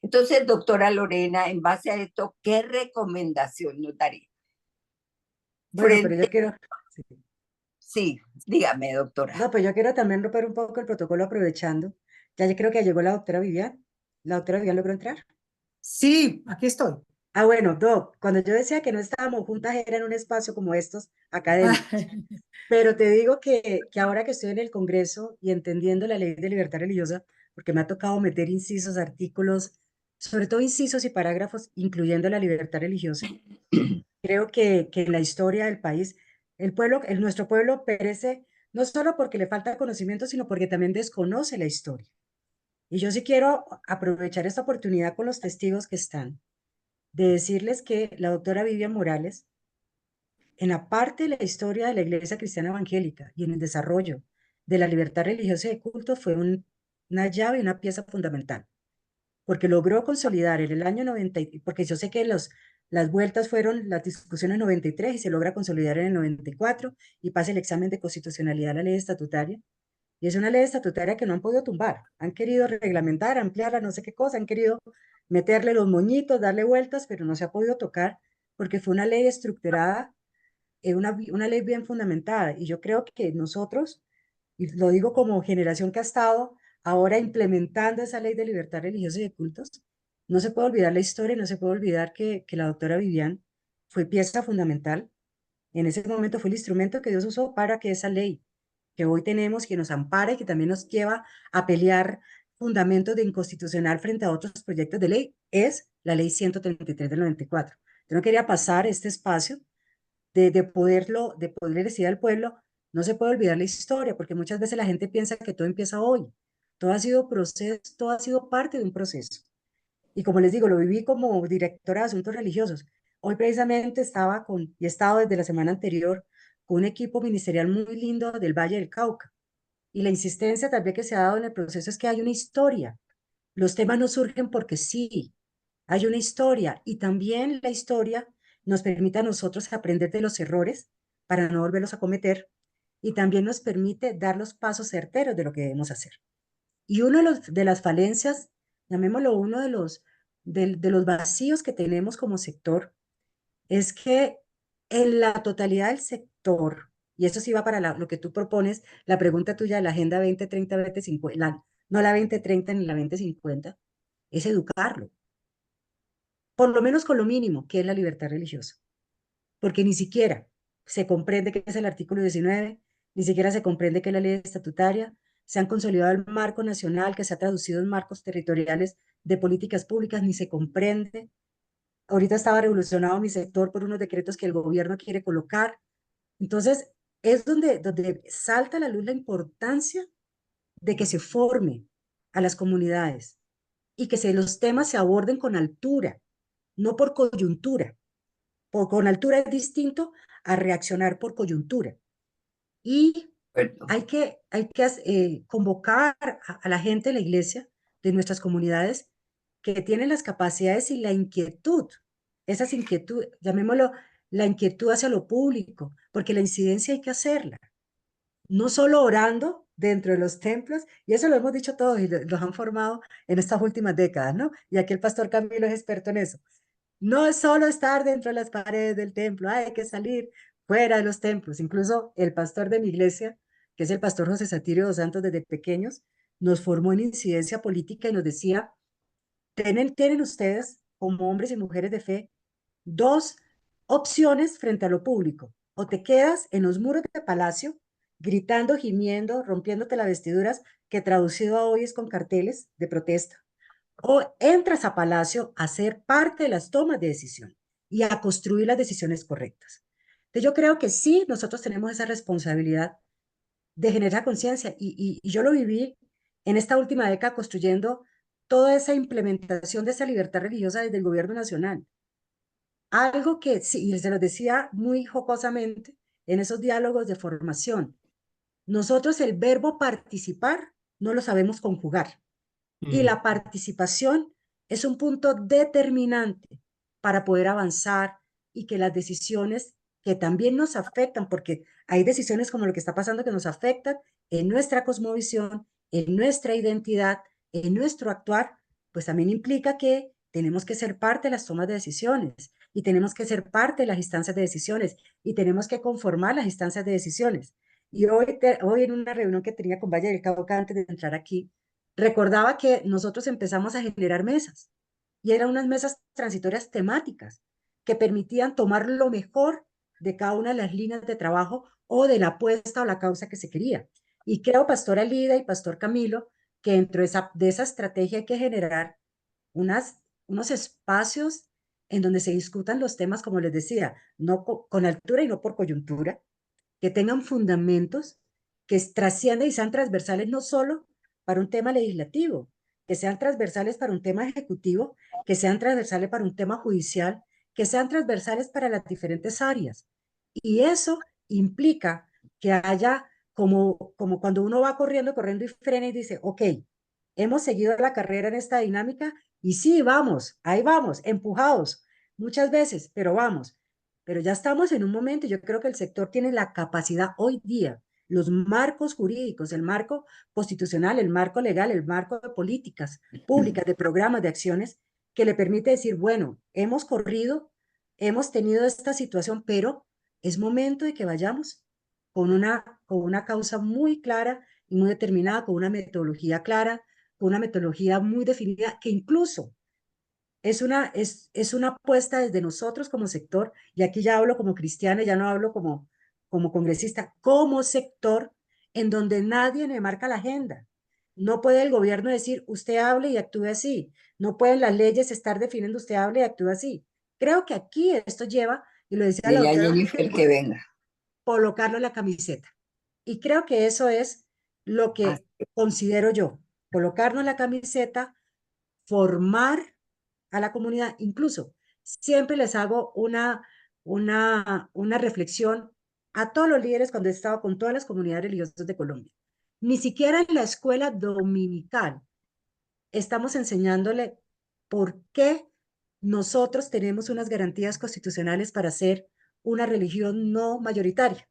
Entonces, doctora Lorena, en base a esto, ¿qué recomendación nos daría? Bueno, pero yo quiero, sí. Sí, dígame, doctora. No, pues yo quiero también romper un poco el protocolo aprovechando. Ya yo creo que llegó la doctora Vivian. ¿La doctora Vivian logró entrar? Sí, aquí estoy. Ah, bueno, Doc, cuando yo decía que no estábamos juntas era en un espacio como estos académicos. Pero te digo que ahora que estoy en el Congreso y entendiendo la ley de libertad religiosa, porque me ha tocado meter incisos, artículos, sobre todo incisos y parágrafos, incluyendo la libertad religiosa, creo que en la historia del país, nuestro pueblo perece no solo porque le falta conocimiento, sino porque también desconoce la historia. Y yo sí quiero aprovechar esta oportunidad con los testigos que están, de decirles que la doctora Vivian Morales, en la parte de la historia de la Iglesia Cristiana Evangélica y en el desarrollo de la libertad religiosa y de culto, fue una llave y una pieza fundamental, porque logró consolidar en el año 90, porque yo sé que las vueltas fueron las discusiones 93 y se logra consolidar en el 94 y pasa el examen de constitucionalidad a la ley estatutaria. Y es una ley estatutaria que no han podido tumbar. Han querido reglamentar, ampliarla, no sé qué cosa, han querido meterle los moñitos, darle vueltas, pero no se ha podido tocar porque fue una ley estructurada, una ley bien fundamentada. Y yo creo que nosotros, y lo digo como generación que ha estado ahora implementando esa ley de libertad religiosa y de cultos, no se puede olvidar la historia, no se puede olvidar que la doctora Vivian fue pieza fundamental. En ese momento fue el instrumento que Dios usó para que esa ley que hoy tenemos, que nos ampara y que también nos lleva a pelear fundamentos de inconstitucional frente a otros proyectos de ley, es la ley 133 del 94. Yo no quería pasar este espacio de poder decir al pueblo, no se puede olvidar la historia, porque muchas veces la gente piensa que todo empieza hoy. Todo ha sido proceso, todo ha sido parte de un proceso. Y como les digo, lo viví como directora de asuntos religiosos. Hoy precisamente y he estado desde la semana anterior con un equipo ministerial muy lindo del Valle del Cauca. Y la insistencia también que se ha dado en el proceso es que hay una historia. Los temas no surgen porque sí, hay una historia y también la historia nos permite a nosotros aprender de los errores para no volverlos a cometer y también nos permite dar los pasos certeros de lo que debemos hacer. Y uno de las falencias, llamémoslo uno de los vacíos que tenemos como sector, es que en la totalidad del sector, y eso sí va para lo que tú propones, la pregunta tuya de la Agenda 2030, 2050, no la 2030 ni la 2050, es educarlo, por lo menos con lo mínimo, que es la libertad religiosa, porque ni siquiera se comprende qué es el artículo 19, ni siquiera se comprende qué es la ley estatutaria, se han consolidado el marco nacional que se ha traducido en marcos territoriales de políticas públicas, ni se comprende. Ahorita estaba revolucionado mi sector por unos decretos que el gobierno quiere colocar. Entonces, es donde salta a la luz la importancia de que se forme a las comunidades y que los temas se aborden con altura, no por coyuntura. Con altura es distinto a reaccionar por coyuntura. Y Bueno, hay que convocar a la gente de la iglesia, de nuestras comunidades, que tienen las capacidades y la inquietud esas inquietudes, llamémoslo la inquietud hacia lo público, porque la incidencia hay que hacerla, no solo orando dentro de los templos, y eso lo hemos dicho todos y los han formado en estas últimas décadas, ¿no? Y aquí el pastor Camilo es experto en eso. No es solo estar dentro de las paredes del templo, hay que salir fuera de los templos. Incluso el pastor de mi iglesia, que es el pastor José Satirio dos Santos, desde pequeños, nos formó en incidencia política y nos decía, tienen ustedes, como hombres y mujeres de fe, dos opciones frente a lo público. O te quedas en los muros de palacio, gritando, gimiendo, rompiéndote las vestiduras, que traducido a hoy es con carteles de protesta, o entras a Palacio a ser parte de las tomas de decisión y a construir las decisiones correctas. Entonces yo creo que sí, nosotros tenemos esa responsabilidad de generar conciencia y yo lo viví en esta última década construyendo toda esa implementación de esa libertad religiosa desde el gobierno nacional. Algo que, sí, y se lo decía muy jocosamente en esos diálogos de formación, nosotros el verbo participar no lo sabemos conjugar. Y la participación es un punto determinante para poder avanzar y que las decisiones que también nos afectan, porque hay decisiones como lo que está pasando que nos afectan en nuestra cosmovisión, en nuestra identidad, en nuestro actuar, pues también implica que tenemos que ser parte de las tomas de decisiones y tenemos que ser parte de las instancias de decisiones y tenemos que conformar las instancias de decisiones. Y hoy en una reunión que tenía con Valle del Cauca antes de entrar aquí, recordaba que nosotros empezamos a generar mesas y eran unas mesas transitorias temáticas que permitían tomar lo mejor de cada una de las líneas de trabajo o de la apuesta o la causa que se quería. Y creo, Pastora Lida y Pastor Camilo, que dentro de esa estrategia hay que generar unos espacios en donde se discutan los temas, como les decía, no con altura y no por coyuntura, que tengan fundamentos, que trasciendan y sean transversales no solo para un tema legislativo, que sean transversales para un tema ejecutivo, que sean transversales para un tema judicial, que sean transversales para las diferentes áreas. Y eso implica que haya como cuando uno va corriendo y frena y dice, ok, hemos seguido la carrera en esta dinámica y sí, vamos, ahí vamos, empujados muchas veces, pero vamos. Pero ya estamos en un momento, yo creo que el sector tiene la capacidad hoy día, los marcos jurídicos, el marco constitucional, el marco legal, el marco de políticas públicas, de programas, de acciones, que le permite decir, bueno, hemos corrido, hemos tenido esta situación, pero es momento de que vayamos con una causa muy clara y muy determinada, con una metodología clara, con una metodología muy definida, que incluso es una apuesta desde nosotros como sector, y aquí ya hablo como cristiana, ya no hablo como congresista, como sector en donde nadie me marca la agenda. No puede el gobierno decir, usted hable y actúe así. No pueden las leyes estar definiendo, usted hable y actúe así. Creo que aquí esto lleva, y lo decía la Dile a doctora, Jennifer que venga. colocarlo en la camiseta. Y creo que eso es lo que considero yo, colocarnos la camiseta, formar a la comunidad. Incluso siempre les hago una reflexión a todos los líderes cuando he estado con todas las comunidades religiosas de Colombia. Ni siquiera en la escuela dominical estamos enseñándole por qué nosotros tenemos unas garantías constitucionales para ser una religión no mayoritaria.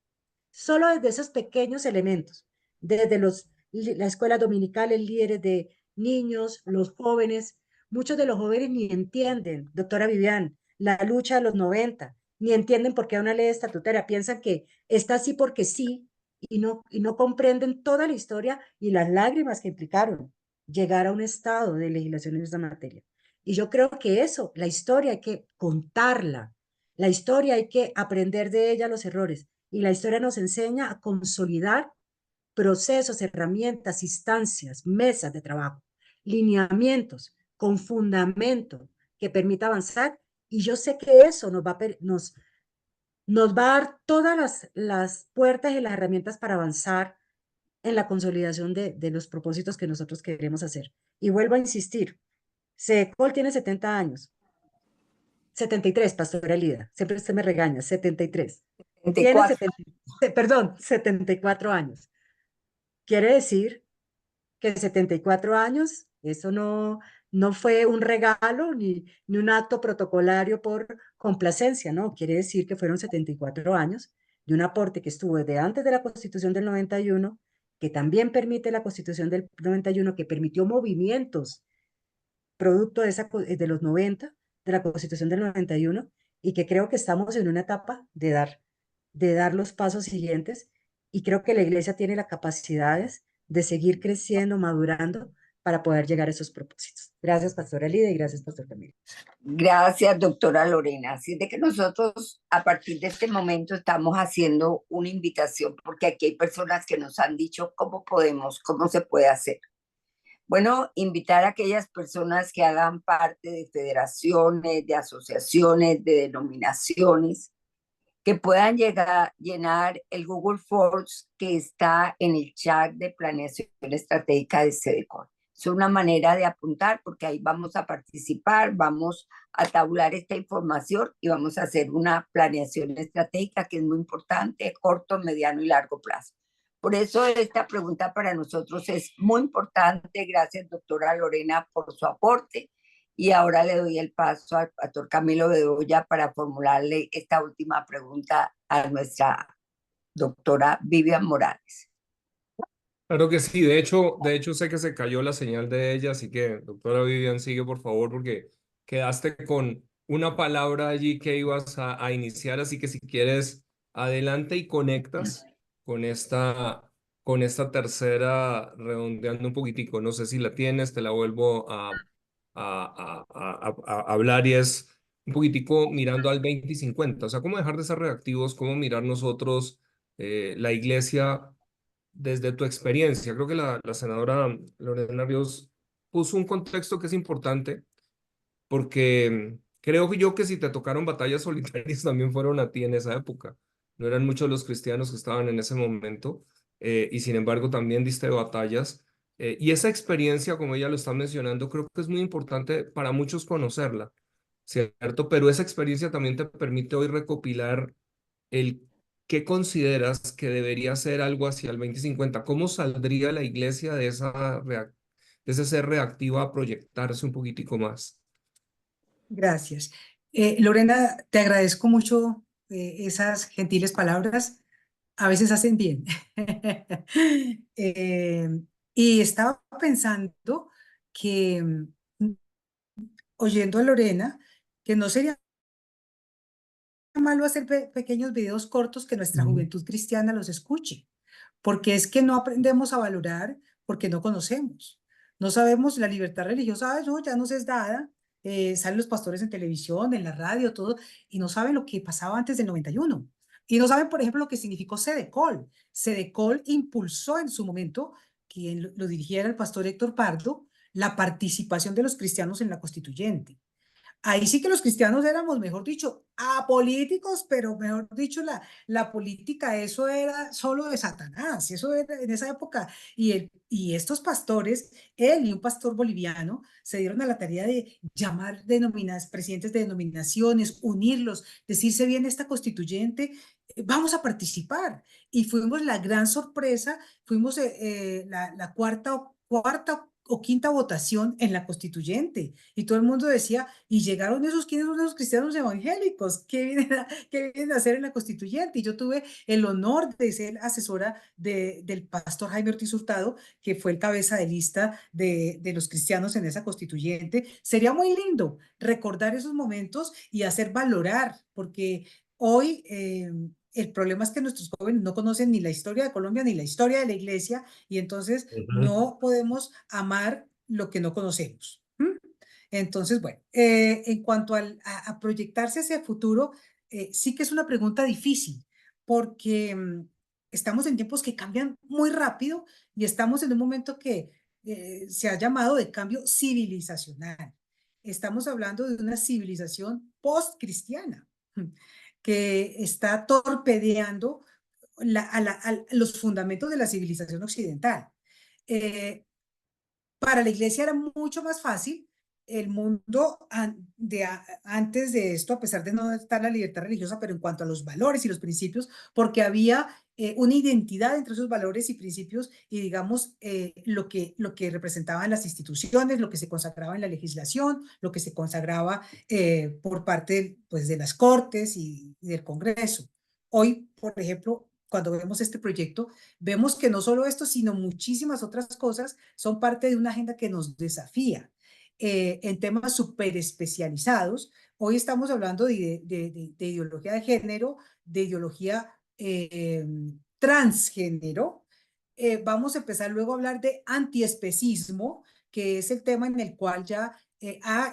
Solo desde esos pequeños elementos, desde la escuela dominical, el líderes de niños, los jóvenes, muchos de los jóvenes ni entienden, doctora Vivian, la lucha de los 90, ni entienden por qué una ley estatutaria, piensan que está así porque sí, y no comprenden toda la historia y las lágrimas que implicaron llegar a un estado de legislación en esta materia. Y yo creo que eso, la historia hay que contarla, la historia hay que aprender de ella los errores, y la historia nos enseña a consolidar procesos, herramientas, instancias, mesas de trabajo, lineamientos con fundamento que permita avanzar. Y yo sé que eso nos va a dar todas las puertas y las herramientas para avanzar en la consolidación de los propósitos que nosotros queremos hacer. Y vuelvo a insistir, SEDECOL tiene 70 años, 73, Pastora Elida, siempre usted me regaña, 73. Tiene 74 años. Quiere decir que 74 años, eso no, no fue un regalo ni un acto protocolario por complacencia, ¿no? Quiere decir que fueron 74 años de un aporte que estuvo desde antes de la Constitución del 91, que también permite la Constitución del 91, que permitió movimientos producto de los 90, de la Constitución del 91, y que creo que estamos en una etapa de dar los pasos siguientes, y creo que la Iglesia tiene las capacidades de seguir creciendo, madurando, para poder llegar a esos propósitos. Gracias, Pastora Lida, y gracias, Pastor Camilo. Gracias, doctora Lorena. Así de que nosotros a partir de este momento estamos haciendo una invitación porque aquí hay personas que nos han dicho cómo podemos, cómo se puede hacer. Bueno, invitar a aquellas personas que hagan parte de federaciones, de asociaciones, de denominaciones, que puedan llenar el Google Forms que está en el chat de planeación estratégica de SEDECON. Es una manera de apuntar porque ahí vamos a participar, vamos a tabular esta información y vamos a hacer una planeación estratégica que es muy importante, corto, mediano y largo plazo. Por eso esta pregunta para nosotros es muy importante. Gracias, doctora Lorena, por su aporte. Y ahora le doy el paso al pastor Camilo Bedoya para formularle esta última pregunta a nuestra doctora Vivian Morales. Claro que sí, de hecho sé que se cayó la señal de ella, así que doctora Vivian, sigue por favor porque quedaste con una palabra allí que ibas a iniciar, así que si quieres, adelante y conectas con esta tercera, redondeando un poquitico, no sé si la tienes, te la vuelvo a hablar y es un poquitico mirando al 2050, o sea, cómo dejar de ser reactivos, cómo mirar nosotros la iglesia desde tu experiencia. Creo que la senadora Lorena Ríos puso un contexto que es importante porque creo yo que si te tocaron batallas solitarias también fueron a ti en esa época. No eran muchos los cristianos que estaban en ese momento y sin embargo también diste batallas. Y esa experiencia, como ella lo está mencionando, creo que es muy importante para muchos conocerla, ¿cierto? Pero esa experiencia también te permite hoy recopilar el qué consideras que debería ser algo hacia el 2050. ¿Cómo saldría la iglesia de de ese ser reactiva a proyectarse un poquitico más? Gracias. Lorena, te agradezco mucho esas gentiles palabras. A veces hacen bien. Eh, y estaba pensando que, oyendo a Lorena, que no sería malo hacer pequeños videos cortos que nuestra juventud cristiana los escuche, porque es que no aprendemos a valorar porque no conocemos. No sabemos la libertad religiosa, no, ya nos es dada. Salen los pastores en televisión, en la radio, todo, y no saben lo que pasaba antes del 91. Y no saben, por ejemplo, lo que significó SEDECOL. SEDECOL impulsó en su momento, quien lo dirigiera el pastor Héctor Pardo, la participación de los cristianos en la constituyente. Ahí sí que los cristianos éramos, mejor dicho, apolíticos, pero mejor dicho, la política, eso era solo de Satanás, eso era en esa época. Y estos pastores, él y un pastor boliviano, se dieron a la tarea de llamar presidentes de denominaciones, unirlos, decirse bien esta constituyente, vamos a participar. Y fuimos la gran sorpresa, fuimos la cuarta o quinta votación en la constituyente. Y todo el mundo decía, y llegaron esos, ¿quiénes son esos cristianos evangélicos? ¿Qué vienen a hacer en la constituyente? Y yo tuve el honor de ser asesora del pastor Jaime Ortiz Hurtado, que fue el cabeza de lista de los cristianos en esa constituyente. Sería muy lindo recordar esos momentos y hacer valorar, porque hoy el problema es que nuestros jóvenes no conocen ni la historia de Colombia ni la historia de la iglesia y entonces no podemos amar lo que no conocemos. Entonces, bueno, en cuanto a proyectarse hacia el futuro, sí que es una pregunta difícil porque estamos en tiempos que cambian muy rápido y estamos en un momento que se ha llamado de cambio civilizacional. Estamos hablando de una civilización post-cristiana que está torpedeando los fundamentos de la civilización occidental. Para la iglesia era mucho más fácil el mundo antes de esto, a pesar de no estar la libertad religiosa, pero en cuanto a los valores y los principios, porque había una identidad entre esos valores y principios y, digamos, lo que representaban las instituciones, lo que se consagraba en la legislación, lo que se consagraba por parte, pues, de las Cortes y del Congreso. Hoy, por ejemplo, cuando vemos este proyecto, vemos que no solo esto, sino muchísimas otras cosas son parte de una agenda que nos desafía en temas súper especializados. Hoy estamos hablando de ideología de género, de ideología transgénero. Vamos a empezar luego a hablar de antiespecismo, que es el tema en el cual ya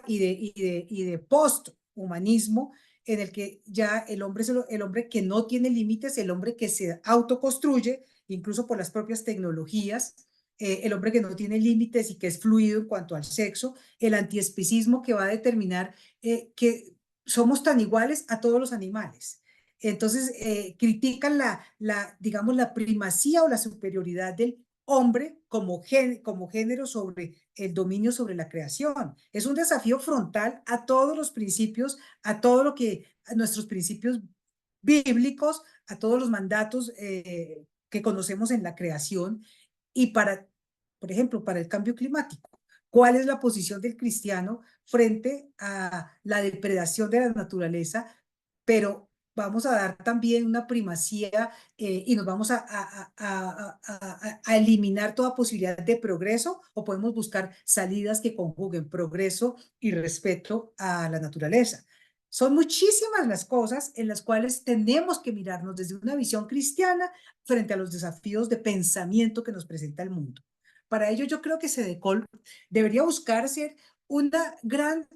y de posthumanismo, en el que ya el hombre es el hombre que no tiene límites, el hombre que se autoconstruye, incluso por las propias tecnologías, el hombre que no tiene límites y que es fluido en cuanto al sexo, el antiespecismo que va a determinar que somos tan iguales a todos los animales. Entonces, critican digamos, la primacía o la superioridad del hombre como género sobre el dominio sobre la creación. Es un desafío frontal a todos los principios, a nuestros principios bíblicos, a todos los mandatos que conocemos en la creación y por ejemplo, para el cambio climático. ¿Cuál es la posición del cristiano frente a la depredación de la naturaleza? Pero vamos a dar también una primacía y nos vamos a eliminar toda posibilidad de progreso, o podemos buscar salidas que conjuguen progreso y respeto a la naturaleza. Son muchísimas las cosas en las cuales tenemos que mirarnos desde una visión cristiana frente a los desafíos de pensamiento que nos presenta el mundo. Para ello, yo creo que SEDECOL debería buscarse una gran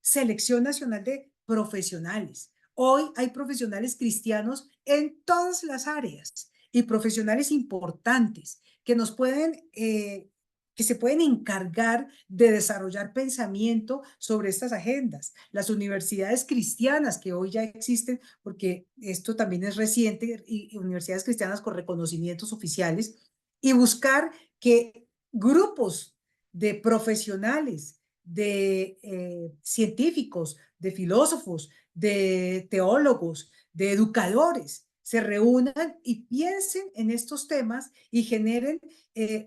selección nacional de profesionales. Hoy hay profesionales cristianos en todas las áreas y profesionales importantes que nos pueden, que se pueden encargar de desarrollar pensamiento sobre estas agendas. Las universidades cristianas que hoy ya existen, porque esto también es reciente, y universidades cristianas con reconocimientos oficiales, y buscar que grupos de profesionales, de científicos, de filósofos, de teólogos, de educadores, se reúnan y piensen en estos temas y generen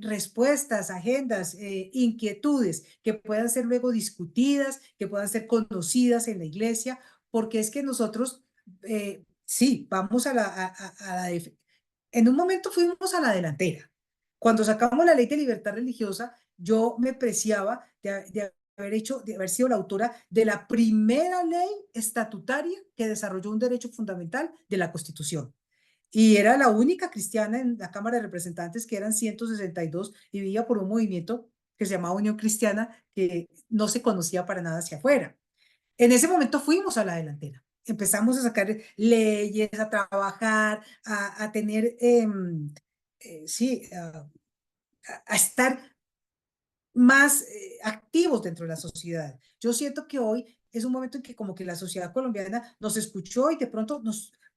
respuestas, agendas, inquietudes que puedan ser luego discutidas, que puedan ser conocidas en la iglesia, porque es que nosotros, sí, vamos en un momento fuimos a la delantera. Cuando sacamos la ley de libertad religiosa, yo me preciaba de haber sido la autora de la primera ley estatutaria que desarrolló un derecho fundamental de la Constitución. Y era la única cristiana en la Cámara de Representantes, que eran 162, y vivía por un movimiento que se llamaba Unión Cristiana, que no se conocía para nada hacia afuera. En ese momento fuimos a la delantera. Empezamos a sacar leyes, a trabajar, a tener, sí, a estar más activos dentro de la sociedad. Yo siento que hoy es un momento en que como que la sociedad colombiana nos escuchó y de pronto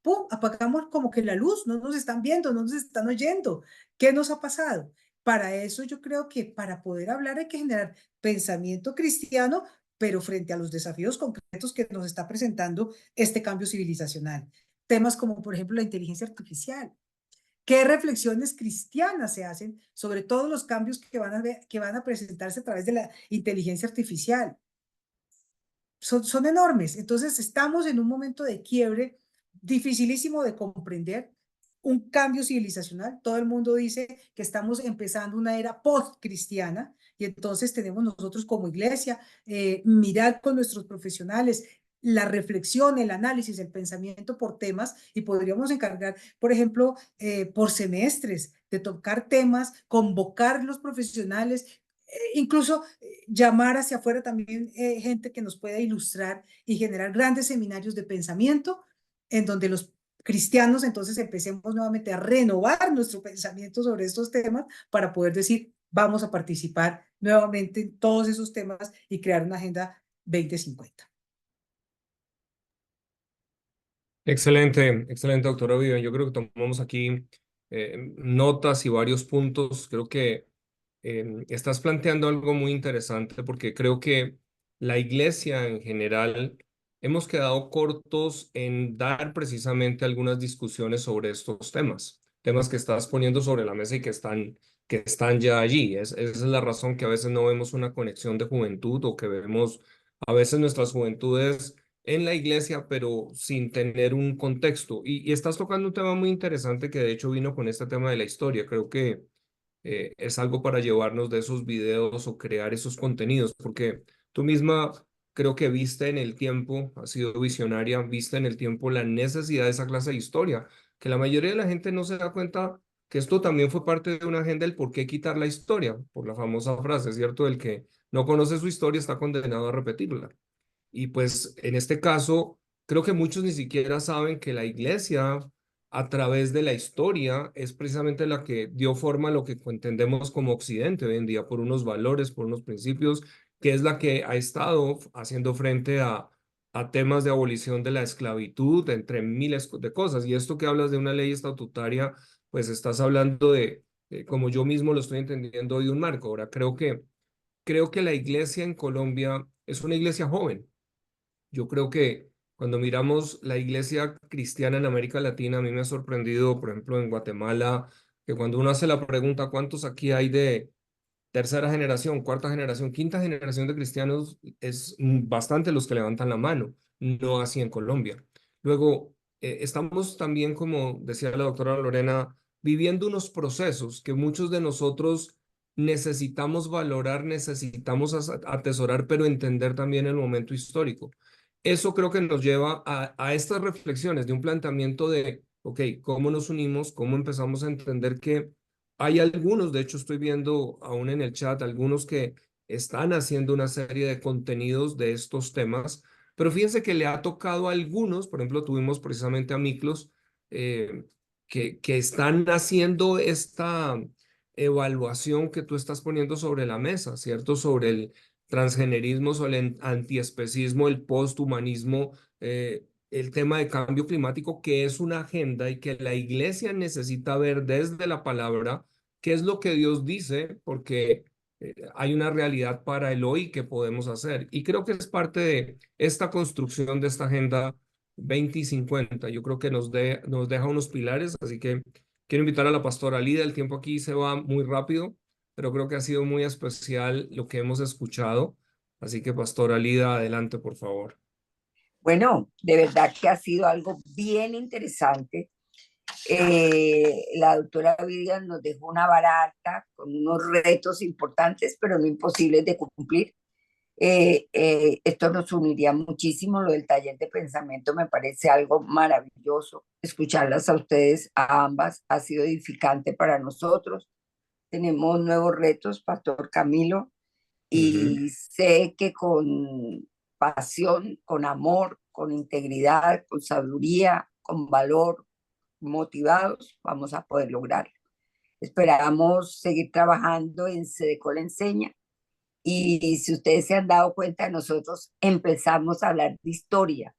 ¡pum!, apagamos como que la luz, no nos están viendo, no nos están oyendo. ¿Qué nos ha pasado? Para eso yo creo que para poder hablar hay que generar pensamiento cristiano, pero frente a los desafíos concretos que nos está presentando este cambio civilizacional. Temas como, por ejemplo, la inteligencia artificial. ¿Qué reflexiones cristianas se hacen sobre todos los cambios que van a presentarse a través de la inteligencia artificial? Son enormes. Entonces, estamos en un momento de quiebre dificilísimo de comprender, un cambio civilizacional. Todo el mundo dice que estamos empezando una era post-cristiana, y entonces tenemos nosotros como iglesia mirar con nuestros profesionales la reflexión, el análisis, el pensamiento por temas, y podríamos encargar, por ejemplo, por semestres, de tocar temas, convocar los profesionales, incluso llamar hacia afuera también gente que nos pueda ilustrar y generar grandes seminarios de pensamiento en donde los cristianos entonces empecemos nuevamente a renovar nuestro pensamiento sobre estos temas para poder decir, vamos a participar nuevamente en todos esos temas y crear una agenda 2050. Excelente, excelente, doctora Vivian. Yo creo que tomamos aquí notas y varios puntos. Creo que estás planteando algo muy interesante, porque creo que la iglesia en general hemos quedado cortos en dar precisamente algunas discusiones sobre estos temas. temas que estás poniendo sobre la mesa y que están ya allí. Esa es la razón que a veces no vemos una conexión de juventud o que vemos a veces nuestras juventudes en la iglesia, pero sin tener un contexto. Y estás tocando un tema muy interesante que de hecho vino con este tema de la historia. Creo que es algo para llevarnos de esos videos o crear esos contenidos, porque tú misma creo que viste en el tiempo, has sido visionaria, viste en el tiempo la necesidad de esa clase de historia, que la mayoría de la gente no se da cuenta que esto también fue parte de una agenda del por qué quitar la historia, por la famosa frase, ¿cierto? El que no conoce su historia está condenado a repetirla. Y pues en este caso, creo que muchos ni siquiera saben que la iglesia, a través de la historia, es precisamente la que dio forma a lo que entendemos como Occidente hoy en día, por unos valores, por unos principios, que es la que ha estado haciendo frente a temas de abolición de la esclavitud, entre miles de cosas. Y esto que hablas de una ley estatutaria, pues estás hablando como yo mismo lo estoy entendiendo hoy, un marco. Ahora, creo que la iglesia en Colombia es una iglesia joven. Yo creo que cuando miramos la iglesia cristiana en América Latina, a mí me ha sorprendido, por ejemplo, en Guatemala, que cuando uno hace la pregunta, ¿cuántos aquí hay de tercera generación, cuarta generación, quinta generación de cristianos? Es bastante los que levantan la mano, no así en Colombia. Luego, estamos también, como decía la doctora Lorena, viviendo unos procesos que muchos de nosotros necesitamos valorar, necesitamos atesorar, pero entender también el momento histórico. Eso creo que nos lleva a estas reflexiones de un planteamiento de, ok, ¿cómo nos unimos? ¿Cómo empezamos a entender que hay algunos, de hecho estoy viendo aún en el chat, algunos que están haciendo una serie de contenidos de estos temas, pero fíjense que le ha tocado a algunos, por ejemplo, tuvimos precisamente a Miklos, eh, que están haciendo esta evaluación que tú estás poniendo sobre la mesa, ¿cierto? Sobre el transgenerismo, sobre el antiespecismo, el posthumanismo, el tema de cambio climático, que es una agenda y que la iglesia necesita ver desde la palabra qué es lo que Dios dice, porque hay una realidad para el hoy que podemos hacer. Y creo que es parte de esta construcción de esta agenda 2050. Yo creo que nos deja unos pilares, así que quiero invitar a la pastora Lida. El tiempo aquí se va muy rápido, pero creo que ha sido muy especial lo que hemos escuchado. Así que, pastora Lida, adelante, por favor. Bueno, de verdad que ha sido algo bien interesante. La doctora Vivian nos dejó una vara alta con unos retos importantes, pero no imposibles de cumplir. Esto nos uniría muchísimo. Lo del taller de pensamiento me parece algo maravilloso. Escucharlas a ustedes, a ambas, ha sido edificante para nosotros. Tenemos nuevos retos, Pastor Camilo, Ujú. y sé que con pasión, con amor, con integridad, con sabiduría, con valor, motivados, vamos a poder lograrlo. Esperamos seguir trabajando en Sedecol Enseña, y si ustedes se han dado cuenta, nosotros empezamos a hablar de historia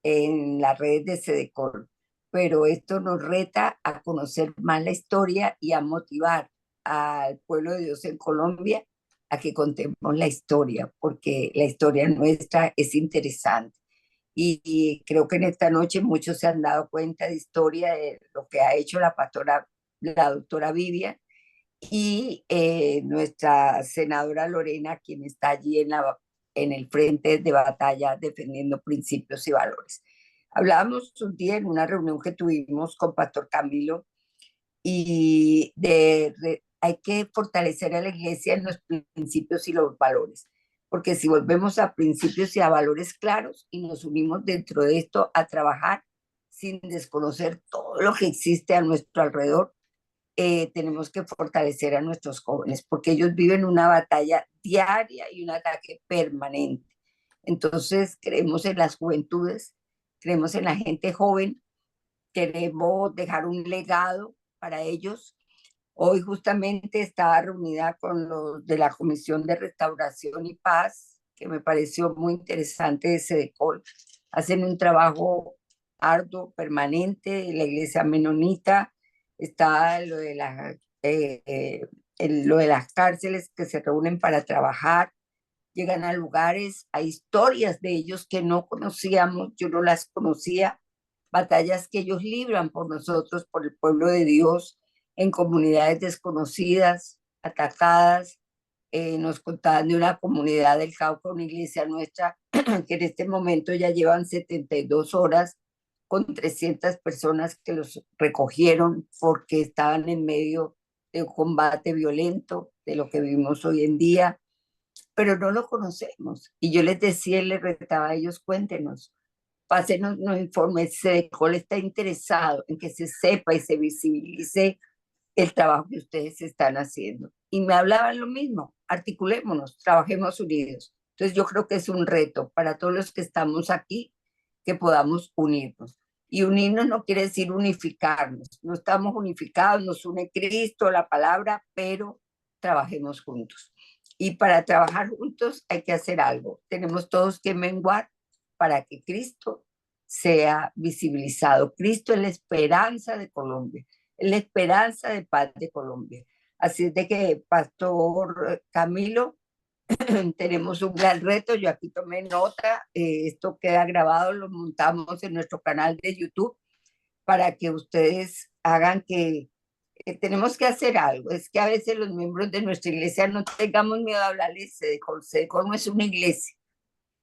en las redes de Sedecol, pero esto nos reta a conocer más la historia y a motivar al pueblo de Dios en Colombia a que contemos la historia, porque la historia nuestra es interesante. Y creo que en esta noche muchos se han dado cuenta de historia de lo que ha hecho la pastora, la doctora Vivian, y nuestra senadora Lorena, quien está allí en el frente de batalla defendiendo principios y valores. Hablábamos un día en una reunión que tuvimos con Pastor Camilo y hay que fortalecer a la iglesia en los principios y los valores, porque si volvemos a principios y a valores claros y nos unimos dentro de esto a trabajar sin desconocer todo lo que existe a nuestro alrededor, tenemos que fortalecer a nuestros jóvenes, porque ellos viven una batalla diaria y un ataque permanente. Entonces, creemos en las juventudes, creemos en la gente joven, queremos dejar un legado para ellos. Hoy justamente estaba reunida con los de la Comisión de Restauración y Paz, que me pareció muy interesante de Sedecol. Hacen un trabajo arduo, permanente, la iglesia menonita, está lo de las cárceles que se reúnen para trabajar, llegan a lugares, hay historias de ellos que no conocíamos, yo no las conocía, batallas que ellos libran por nosotros, por el pueblo de Dios, en comunidades desconocidas, atacadas. Nos contaban de una comunidad del Cauca, una iglesia nuestra, que en este momento ya llevan 72 horas con 300 personas que los recogieron porque estaban en medio de un combate violento, de lo que vivimos hoy en día, pero no lo conocemos. Y yo les decía, les retaba a ellos, cuéntenos, pásenos los informes, SEDECOL está interesado en que se sepa y se visibilice el trabajo que ustedes están haciendo. Y me hablaban lo mismo, articulémonos, trabajemos unidos. Entonces yo creo que es un reto para todos los que estamos aquí, que podamos unirnos. Y unirnos no quiere decir unificarnos, no estamos unificados, nos une Cristo, la palabra, pero trabajemos juntos. Y para trabajar juntos hay que hacer algo. Tenemos todos que menguar para que Cristo sea visibilizado. Cristo es la esperanza de Colombia, es la esperanza de paz de Colombia. Así es de que, Pastor Camilo, tenemos un gran reto. Yo aquí tomé nota. Esto queda grabado, lo montamos en nuestro canal de YouTube para que ustedes hagan que tenemos que hacer algo. Es que a veces los miembros de nuestra iglesia no tengamos miedo a hablarles de Consejo, no es una iglesia,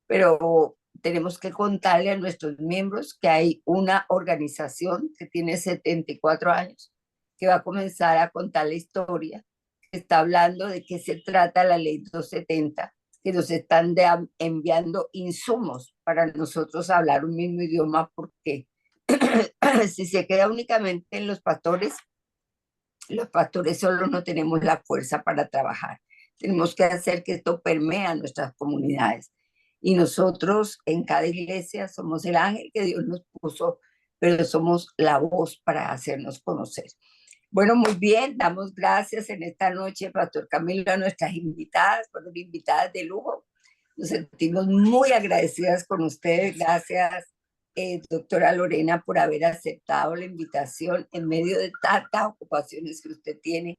pero tenemos que contarle a nuestros miembros que hay una organización que tiene 74 años, que va a comenzar a contar la historia, que está hablando de qué se trata la ley 270, que nos están enviando insumos para nosotros hablar un mismo idioma, porque si se queda únicamente en los pastores solo no tenemos la fuerza para trabajar. Tenemos que hacer que esto permee a nuestras comunidades. Y nosotros en cada iglesia somos el ángel que Dios nos puso, pero somos la voz para hacernos conocer. Bueno, muy bien, damos gracias en esta noche, Pastor Camilo, a nuestras invitadas, fueron invitadas de lujo. Nos sentimos muy agradecidas con ustedes. Gracias, doctora Lorena, por haber aceptado la invitación en medio de tantas ocupaciones que usted tiene.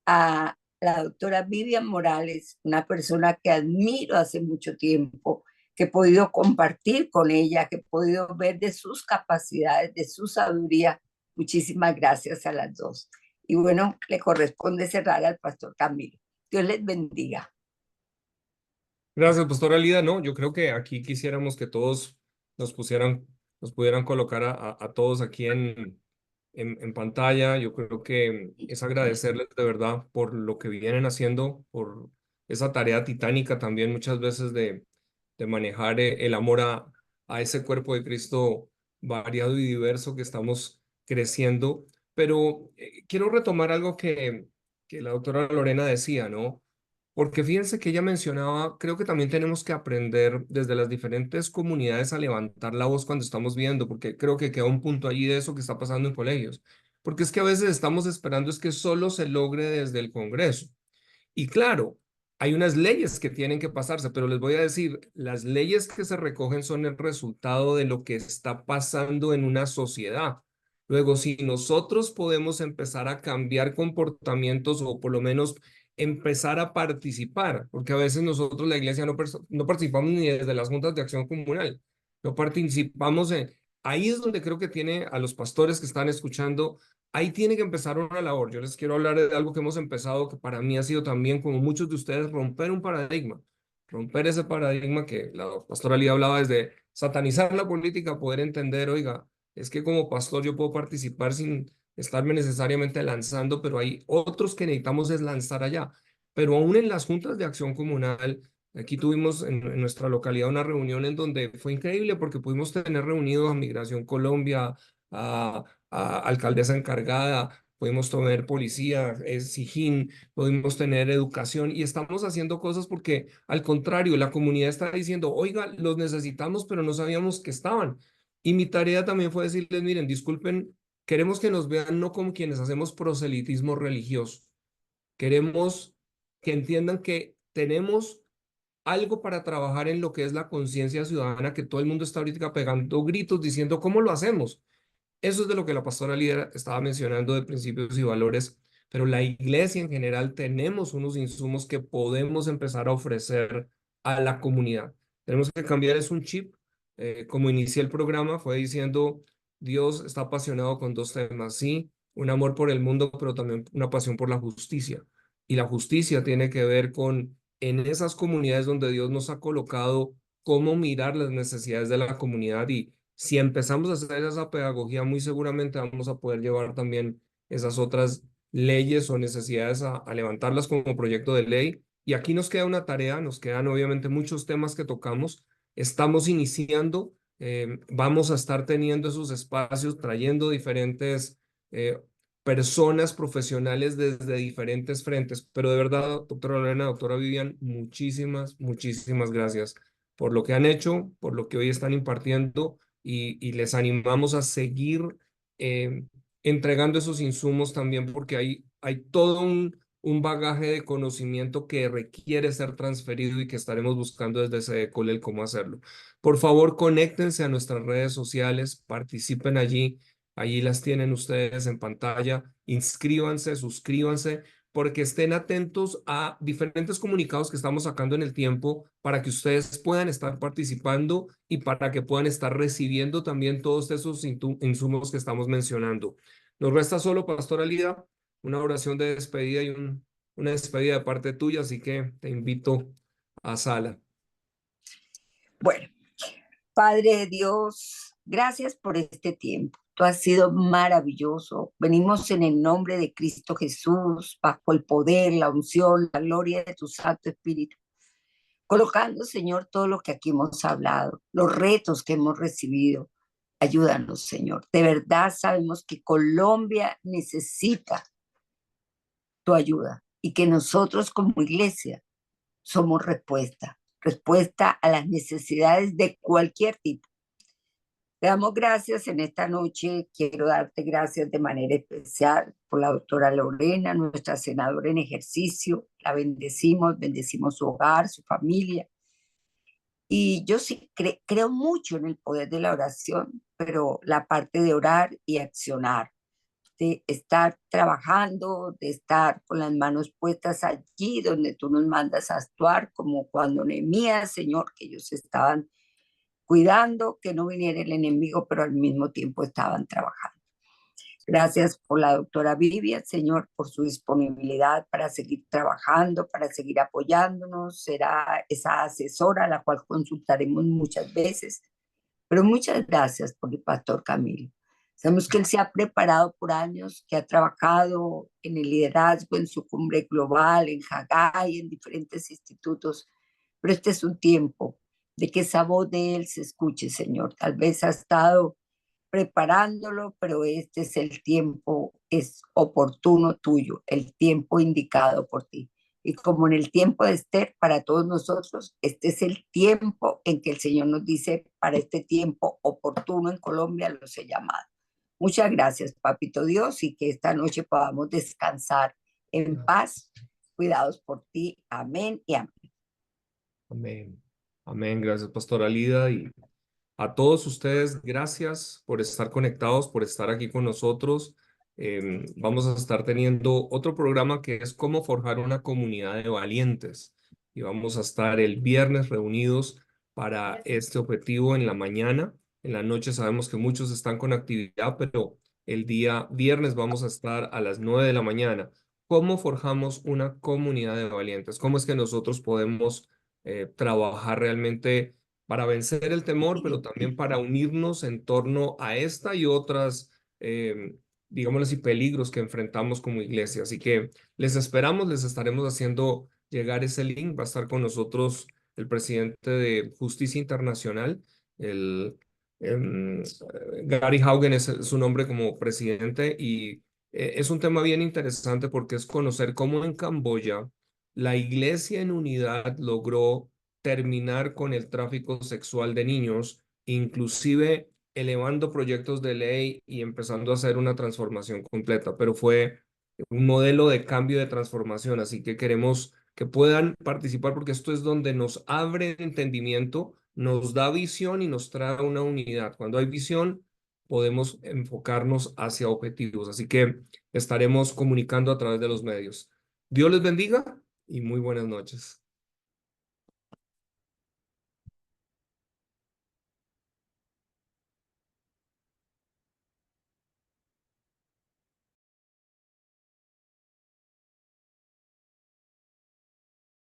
A la doctora Vivian Morales, una persona que admiro hace mucho tiempo, que he podido compartir con ella, que he podido ver de sus capacidades, de su sabiduría. Muchísimas gracias a las dos. Y bueno, le corresponde cerrar al Pastor Camilo. Dios les bendiga. Gracias, pastora Lida. No, yo creo que aquí quisiéramos que todos nos pudieran colocar a todos aquí en pantalla. Yo creo que es agradecerles de verdad por lo que vienen haciendo, por esa tarea titánica también muchas veces de manejar el amor a ese cuerpo de Cristo variado y diverso que estamos creciendo. Pero quiero retomar algo que la doctora Lorena decía, ¿no? Porque fíjense que ella mencionaba, creo que también tenemos que aprender desde las diferentes comunidades a levantar la voz cuando estamos viendo, porque creo que queda un punto allí de eso que está pasando en colegios. Porque es que a veces estamos esperando es que solo se logre desde el Congreso. Y claro, hay unas leyes que tienen que pasarse, pero les voy a decir, las leyes que se recogen son el resultado de lo que está pasando en una sociedad. Luego, si nosotros podemos empezar a cambiar comportamientos o por lo menos empezar a participar, porque a veces nosotros, la iglesia, no participamos ni desde las juntas de acción comunal, no participamos en... Ahí es donde creo que tiene a los pastores que están escuchando, ahí tiene que empezar una labor. Yo les quiero hablar de algo que hemos empezado, que para mí ha sido también, como muchos de ustedes, romper un paradigma. Romper ese paradigma que la pastora Lía hablaba desde satanizar la política, poder entender, oiga, es que como pastor yo puedo participar sin estarme necesariamente lanzando, pero hay otros que necesitamos es lanzar allá. Pero aún en las juntas de acción comunal, aquí tuvimos en nuestra localidad una reunión en donde fue increíble porque pudimos tener reunidos a Migración Colombia, a alcaldesa encargada, pudimos tener policía, SIJIN, pudimos tener educación y estamos haciendo cosas porque al contrario, la comunidad está diciendo, oiga, los necesitamos, pero no sabíamos que estaban. Y mi tarea también fue decirles, miren, disculpen, queremos que nos vean no como quienes hacemos proselitismo religioso, queremos que entiendan que tenemos algo para trabajar en lo que es la conciencia ciudadana, que todo el mundo está ahorita pegando gritos diciendo, ¿cómo lo hacemos? Eso es de lo que la pastora líder estaba mencionando de principios y valores, pero la iglesia en general tenemos unos insumos que podemos empezar a ofrecer a la comunidad. Tenemos que cambiar es un chip. Como inicié el programa, fue diciendo, Dios está apasionado con dos temas, sí, un amor por el mundo, pero también una pasión por la justicia. Y la justicia tiene que ver con en esas comunidades donde Dios nos ha colocado, cómo mirar las necesidades de la comunidad. Y si empezamos a hacer esa pedagogía, muy seguramente vamos a poder llevar también esas otras leyes o necesidades a levantarlas como proyecto de ley. Y aquí nos queda una tarea, nos quedan obviamente muchos temas que tocamos. Estamos iniciando, vamos a estar teniendo esos espacios, trayendo diferentes personas profesionales desde diferentes frentes. Pero de verdad, doctora Lorena, doctora Vivian, muchísimas gracias por lo que han hecho, por lo que hoy están impartiendo y les animamos a seguir entregando esos insumos también porque hay todo un bagaje de conocimiento que requiere ser transferido y que estaremos buscando desde ese Colel cómo hacerlo. Por favor, conéctense a nuestras redes sociales, participen allí. Allí las tienen ustedes en pantalla. Inscríbanse, suscríbanse, porque estén atentos a diferentes comunicados que estamos sacando en el tiempo para que ustedes puedan estar participando y para que puedan estar recibiendo también todos esos insumos que estamos mencionando. Nos resta solo, Pastora Lida, una oración de despedida y una despedida de parte tuya, así que te invito a sala. Bueno, Padre Dios, gracias por este tiempo. Tú has sido maravilloso. Venimos en el nombre de Cristo Jesús, bajo el poder, la unción, la gloria de tu Santo Espíritu, colocando, Señor, todo lo que aquí hemos hablado, los retos que hemos recibido. Ayúdanos, Señor. De verdad sabemos que Colombia necesita tu ayuda y que nosotros como iglesia somos respuesta a las necesidades de cualquier tipo. Te damos gracias en esta noche. Quiero darte gracias de manera especial por la doctora Lorena, nuestra senadora en ejercicio. La bendecimos su hogar, su familia. Y yo sí creo mucho en el poder de la oración, pero la parte de orar y accionar, de estar trabajando, de estar con las manos puestas allí donde tú nos mandas a actuar, como cuando Nehemías, Señor, que ellos estaban cuidando que no viniera el enemigo, pero al mismo tiempo estaban trabajando. Gracias por la doctora Vivian, Señor, por su disponibilidad para seguir trabajando, para seguir apoyándonos. Será esa asesora a la cual consultaremos muchas veces. Pero muchas gracias por el pastor Camilo. Sabemos que él se ha preparado por años, que ha trabajado en el liderazgo, en su cumbre global, en Haggai, en diferentes institutos. Pero este es un tiempo de que esa voz de él se escuche, Señor. Tal vez ha estado preparándolo, pero este es el tiempo, es oportuno tuyo, el tiempo indicado por ti. Y como en el tiempo de Esther, para todos nosotros, este es el tiempo en que el Señor nos dice, para este tiempo oportuno en Colombia los he llamado. Muchas gracias, Papito Dios, y que esta noche podamos descansar en paz. Cuidados por ti. Amén y amén. Amén. Amén. Gracias, Pastora Lida. Y a todos ustedes, gracias por estar conectados, por estar aquí con nosotros. Vamos a estar teniendo otro programa que es cómo forjar una comunidad de valientes. Y vamos a estar el viernes reunidos para este objetivo en la mañana. En la noche sabemos que muchos están con actividad, pero el día viernes vamos a estar a las 9 de la mañana. ¿Cómo forjamos una comunidad de valientes? ¿Cómo es que nosotros podemos trabajar realmente para vencer el temor, pero también para unirnos en torno a esta y otras, digámoslo así, peligros que enfrentamos como iglesia? Así que les esperamos, les estaremos haciendo llegar ese link. Va a estar con nosotros el presidente de Justicia Internacional, el, em, Gary Haugen es su nombre como presidente, y es un tema bien interesante porque es conocer cómo en Camboya la iglesia en unidad logró terminar con el tráfico sexual de niños, inclusive elevando proyectos de ley y empezando a hacer una transformación completa, pero fue un modelo de cambio de transformación, así que queremos que puedan participar porque esto es donde nos abre entendimiento, nos da visión y nos trae una unidad. Cuando hay visión, podemos enfocarnos hacia objetivos, así que estaremos comunicando a través de los medios. Dios les bendiga y muy buenas noches.